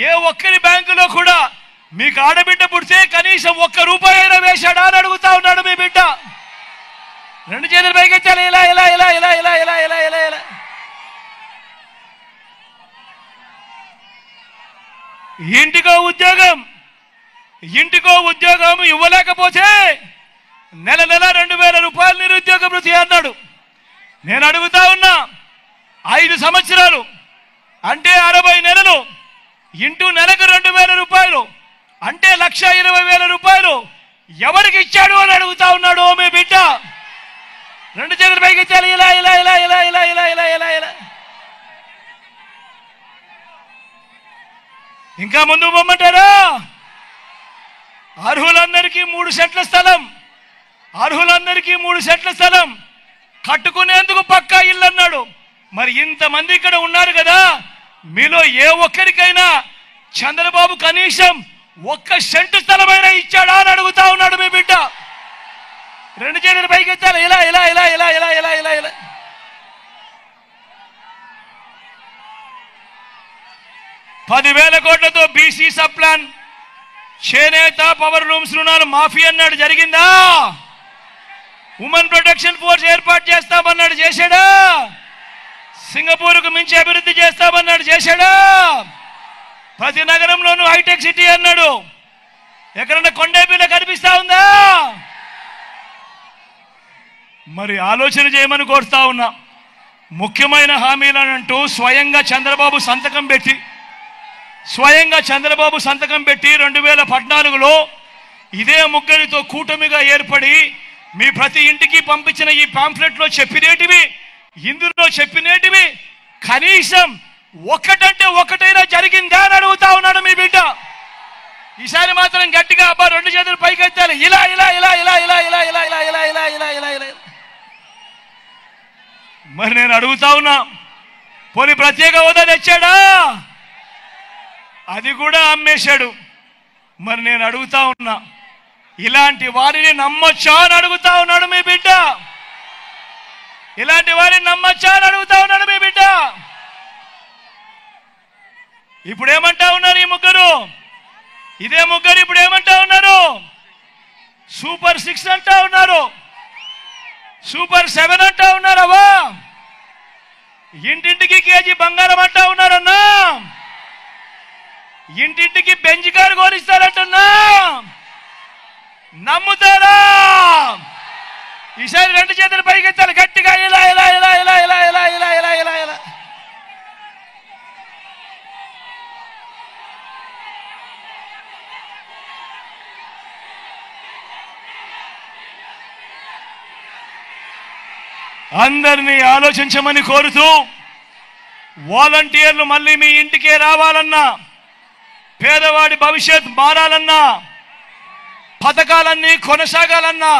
ఏ ఒక్కరి బ్యాంకులో కూడా మీకు ఆడబిడ్డ పుడితే కనీసం ఒక్క రూపాయి అయినా వేశాడా అని అడుగుతా ఉన్నాడు మీ బిడ్డ. రెండు చేతులు పైకెత్తాలి. ఇలా ఇలా ఇలా ఇలా ఇలా ఇలా ఇలా ఇలా ఇలా. ఇంటికో ఉద్యోగం ఇవ్వలేకపోతే నెల 2,000 రూపాయలు నిరుద్యోగ భృతి అన్నాడు. నేను అడుగుతా ఉన్నా, 5 సంవత్సరాలు అంటే 60 నెలలు ఇంటూ నెలకు 2,000 రూపాయలు అంటే 1,20,000 రూపాయలు ఎవరికి ఇచ్చాడు అని అడుగుతా ఉన్నాడు మీ బిడ్డ. రెండు చేతులు పైకెత్తాలి. ఇలా ఇలా ఇలా ఇలా ఇలా ఇలా ఇలా ఇలా ఇలా. ఇంకా ముందుకు పోమంటారా? అర్హులందరికీ 3 సెంట్ల స్థలం కట్టుకునేందుకు పక్కా ఇల్లు అన్నాడు. మరి ఇంతమంది ఇక్కడ ఉన్నారు కదా, మీలో ఏ ఒక్కరికైనా చంద్రబాబు కనీసం 1 సెంటు స్థలమైనా ఇచ్చాడా అని అడుగుతా ఉన్నాడు మీ బిడ్డ. రెండు చేతులు పైకెత్తాలి. ఇలా ఇలా ఇలా ఇలా ఇలా ఇలా ఇలా ఇలా. 10,000 కోట్లతో బీసీ సబ్ ప్లాన్, చేనేత, పవర్ లూమ్స్ రుణాలు మాఫీ అన్నాడు. జరిగిందా? ఉమెన్ ప్రొటెక్షన్ ఫోర్స్ ఏర్పాటు చేస్తామన్నాడు. చేశాడా? సింగపూర్కు మించి అభివృద్ధి చేస్తామన్నాడు. చేశాడా? ప్రతి నగరంలోనూ హైటెక్ సిటీ అన్నాడు. ఎక్కడన్నా కొండేపీలో కనిపిస్తా ఉందా? మరి ఆలోచన చేయమని కోరుతా ఉన్నా. ముఖ్యమైన హామీలనంటూ స్వయంగా చంద్రబాబు సంతకం పెట్టి 2014లో ఇదే ముగ్గురితో కూటమిగా ఏర్పడి మీ ప్రతి ఇంటికి పంపించిన ఈ పాంఫ్లెట్లో చెప్పినేటివి, ఇందులో చెప్పినేటివి కనీసం ఒక్కటంటే ఒక్కటైనా జరిగిందా అని అడుగుతా ఉన్నాడు మీ బిడ్డ. ఈసారి మాత్రం గట్టిగా అబ్బా రెండు చేతులు పైకెత్తాలి. ఇలా ఇలా ఇలా ఇలా ఇలా ఇలా ఇలా ఇలా ఇలా ఇలా ఇలా ఇలా ఇలా. మరి నేను అడుగుతా ఉన్నా, పోనీ ప్రత్యేక హోదా తెచ్చాడా? అది కూడా అమ్మేశాడు. మరి నేను అడుగుతా ఉన్నా, ఇలాంటి వారిని నమ్మొచ్చా అని అడుగుతా ఉన్నాడు మీ బిడ్డ. ఇలాంటి వారిని నమ్మొచ్చా అని అడుగుతా ఉన్నాడు మీ బిడ్డ. ఇప్పుడు ఏమంటా ఉన్నారు ఈ ముగ్గురు? ఇదే ముగ్గురు ఇప్పుడు ఏమంటా ఉన్నారు? సూపర్ 6 అంటా ఉన్నారు, సూపర్ 7 అంటా ఉన్నారవా, ఇంటింటికి కేజీ బంగారం అంటా ఉన్నారన్నా, ఇంటింటికి బెంజ్ కారు కోరిస్తారంటున్నా. నమ్ముతారా? ఈసారి రెండు చేతులు పైకెత్తాలి గట్టిగా. ఇలా ఇలా ఇలా ఇలా ఇలా ఇలా ఇలా ఇలా ఇలా ఇలా. అందరినీ ఆలోచించమని కోరుతూ, వాలంటీర్లు మళ్ళీ మీ ఇంటికే రావాలన్నా, పేదవాడి భవిష్యత్ మారాలన్నా, పథకాలన్నీ కొనసాగాలన్నా,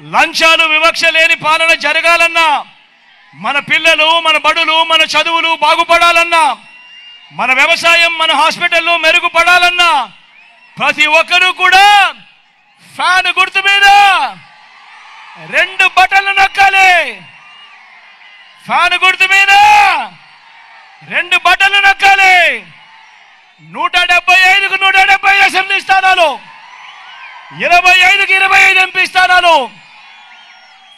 లంచాలు వివక్ష లేని పాలన జరగాలన్నా, మన పిల్లలు, మన బడులు, మన చదువులు బాగుపడాలన్నా, మన వ్యవసాయం, మన హాస్పిటల్లో మెరుగుపడాలన్నా ప్రతి ఒక్కరూ కూడా ఫ్యాన్ గుర్తు మీద 2 బటన్లు నొక్కాలి. ఫ్యాన్ గుర్తు మీద 2 బటన్లు నొక్కాలి. 175కు 170 అసెంబ్లీ స్థానాలు, 25కి 25 ఎంపీ స్థానాలు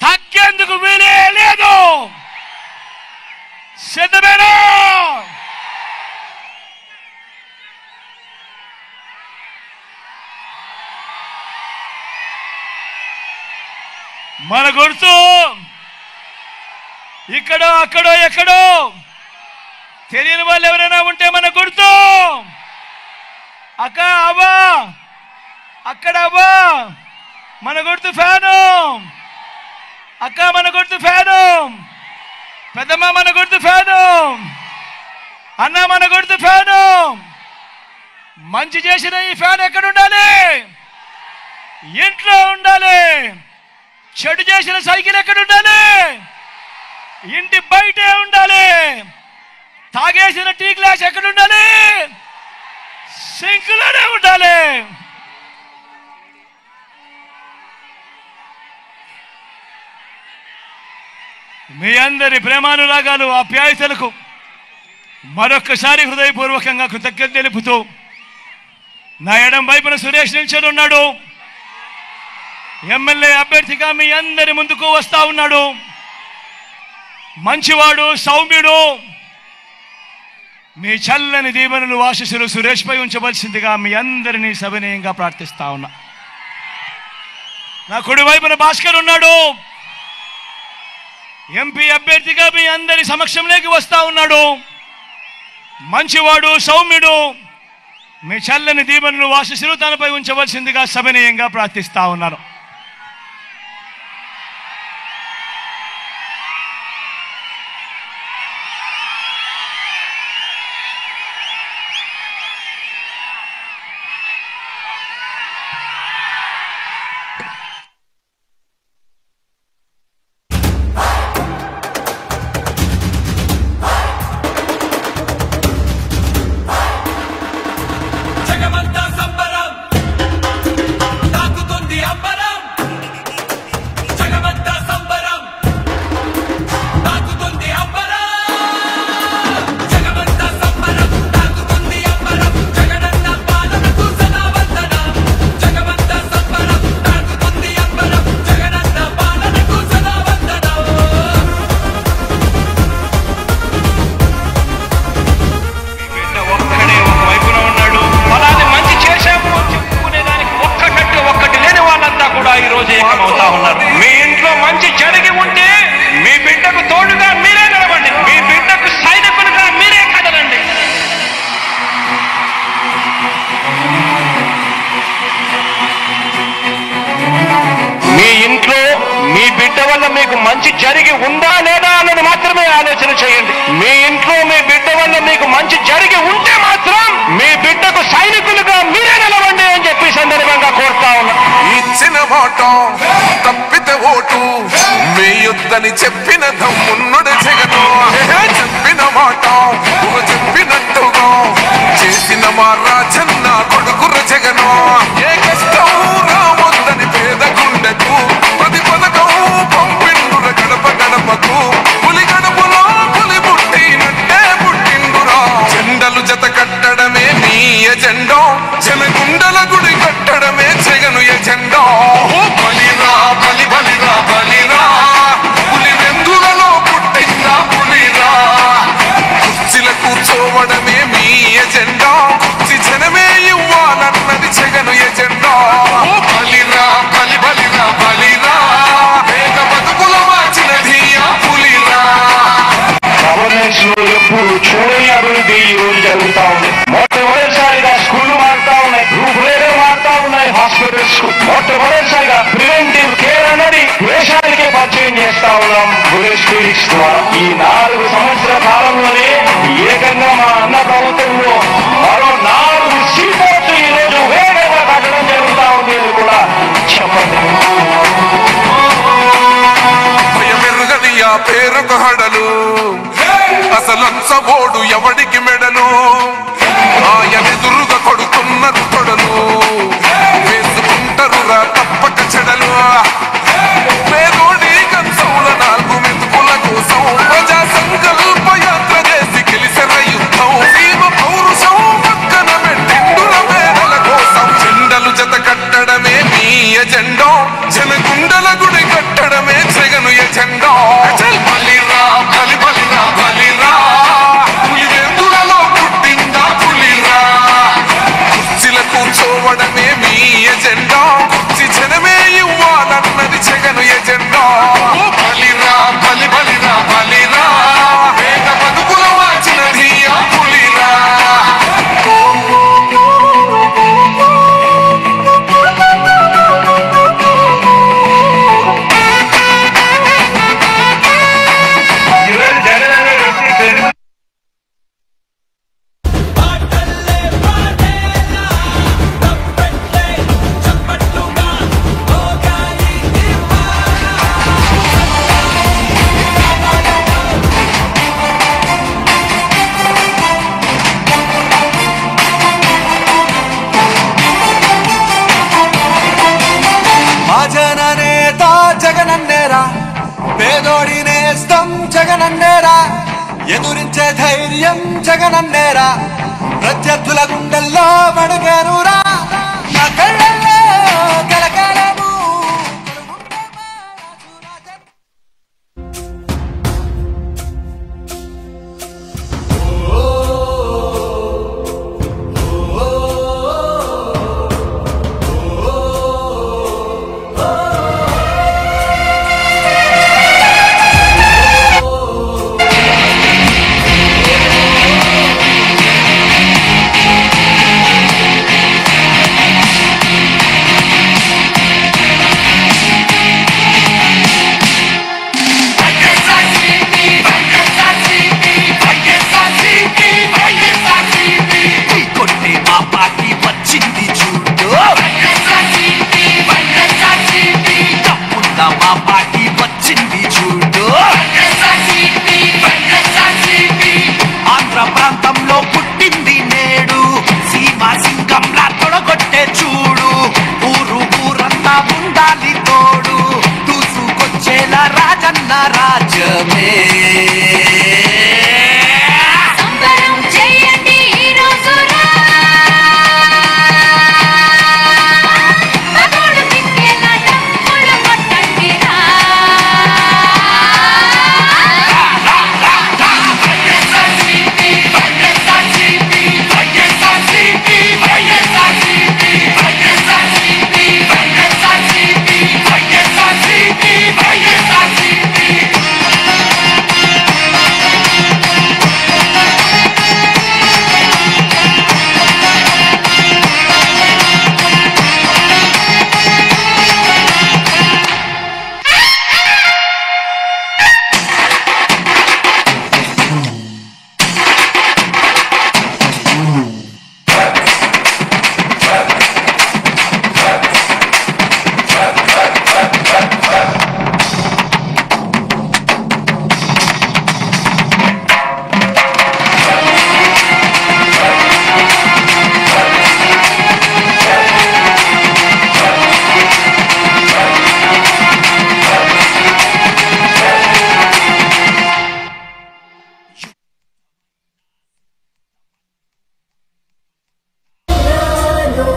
తగ్గేందుకు వీలే లేదు. సిద్ధమేనా? మన గుర్తు ఇక్కడ, అక్కడో, ఎక్కడో తెలియని వాళ్ళు ఎవరైనా ఉంటే మన గుర్తు అక్క, అవ్వా, అక్కడ అవ్వా, మన గుర్తు ఫ్యాను. అక్క మన గుర్తు ఫ్యాను. పెద్దమ్మ మన గుర్తు ఫ్యాను. అన్న మన గుర్తు ఫ్యాను. మంచి చేసిన ఈ ఫ్యాన్ ఎక్కడ ఉండాలి? ఇంట్లో ఉండాలి. చెడు చేసిన సైకిల్ ఎక్కడ ఉండాలి? ఇంటి బయటే ఉండాలి. తాగేసిన టీ గ్లాస్ ఎక్కడ ఉండాలి? సింకులోనే ఉండాలి. మీ అందరి ప్రేమానురాగాలు, ఆప్యాయతలకు మరొక్కసారి హృదయపూర్వకంగా కృతజ్ఞత తెలుపుతూ, నా ఎడం వైపున సురేష్ నిల్చొని ఉన్నాడు. ఎమ్మెల్యే అభ్యర్థిగా మీ అందరి ముందుకు వస్తా ఉన్నాడు. మంచివాడు, సౌమ్యుడు. మీ చల్లని దీవెనలు, ఆశీస్సులు సురేష్ పై ఉంచవలసిందిగా మీ అందరినీ సవినయంగా ప్రార్థిస్తా ఉన్నా. నా కుడి వైపున భాస్కర్ ఉన్నాడు. ఎంపీ అభ్యర్థిగా మీ అందరి సమక్షంలోకి వస్తా ఉన్నాడు. మంచివాడు, సౌమ్యుడు. మీ చల్లని దీవెనలు, ఆశీస్సులు తనపై ఉంచవలసిందిగా సవినయంగా ప్రార్థిస్తా ఉన్నాను. మీ ఇంట్లో మంచి జరిగి ఉంటే మీ బిడ్డకు తోడుగా మీరే నిలవండి. మీ బిడ్డకు సైనికులుగా మీరే కదలండి. మీ ఇంట్లో మీ బిడ్డ వల్ల మీకు మంచి జరిగి ఉందా లేదా అన్నది మాత్రమే ఆలోచన చేయండి. మీ ఇంట్లో మీ బిడ్డ వల్ల మీకు మంచి జరిగి ఉంటే మాత్రం మీ బిడ్డకు సైనికులుగా మీరే నిలవండి అని చెప్పి సందర్భంగా కోరుతా ఉన్నా. ఇచ్చిన మాట తప్పితే ఓటు మీ యుద్ధని చెప్పిన తమ్మున్నడు జగను. చెప్పిన మాట చెప్పినట్టుగా చేసిన మా రాజన్న కొడుకుర జగను. ఏ కష్టం రావద్దని పేద గుండెకు ప్రతి పథకం పంపిండుర గడప గడపకు. పులి గడపలో పులి పుట్టినట్టే పుట్టిండురా. జెండలు జత కట్టడమే మీ ఎజెండా. జనగుండల గుడి కట్టడమే జగను ఎజెండా. బలిరా బలి బలిరా బలిరా. పులి వెందులలో పుట్టిన పులిరా. కుర్చీల కూర్చోవడమే మీ ఎజెండా. కుర్చీ జనమే ఇవ్వాలన్నది జగను ఎజెండా. బలిరా బలి బలిరా బలిరా. వేగ బతుకుల మార్చినది ఆ పులిరా. గవర్నెన్స్ లో ఎప్పుడు చూడని అభివృద్ధి ఈ రోజు జరుగుతా ఉంది. మొట్టమొదటిసారిగా స్కూళ్లు మారుతా ఉన్నాయి, రూపురేఖలు మారుతా ఉన్నాయి. హాస్పిటల్స్ మొట్టమొదటిసారిగా ప్రివెంటివ్ కేర్ అన్నది దేశానికే పరిచయం చేస్తా ఉన్నాం బుల్లెట్ క్లినిక్స్ ద్వారా. ఈ 4 సంవత్సరాల కాలంలోనే ఏకంగా మా అన్న ప్రభుత్వంలో మరో 4 ఎందుకు హడలు అసలంచబోడు ఎవడికి మెడలు ఆయనెదురుగా కొడుతున్నారు తొడలు వేసుకుంటారు రా తప్పక చెడలు పేదోడి కంచంల 4 మెతుకుల కోసం ప్రజా సంకల్ప యాత్ర చేసి గెలిసిన యుద్ధం సీమ పౌరుషం పక్కన పెట్టిండుల పేదల కోసం జెండలు జత కట్టడమే మీ ఎజెండా జనగుండల గుడి కట్టడమే జగను ఎజెండా బలిరా బలి బలిరా బలిరా పులివెందులలో పుట్టిందా పులిరా కుర్చీల కూర్చోవడమే మీ ఎజెండా కుర్చీ జనమే ఇవ్వాలన్నది జగను ఎజెండా బలిరా బలి బలిరా బలిరా వేద బతుకుల వాచినది ఆ పులిరా జననేత జగనన్నేరా పేదోడి నేస్తం జగనన్నేరా ఎదురించే ధైర్యం జగనన్నేరా ప్రత్యర్థుల గుండెల్లో వణుగేరురా నా కళ్ళల్లో కలకలము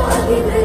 Happy birthday.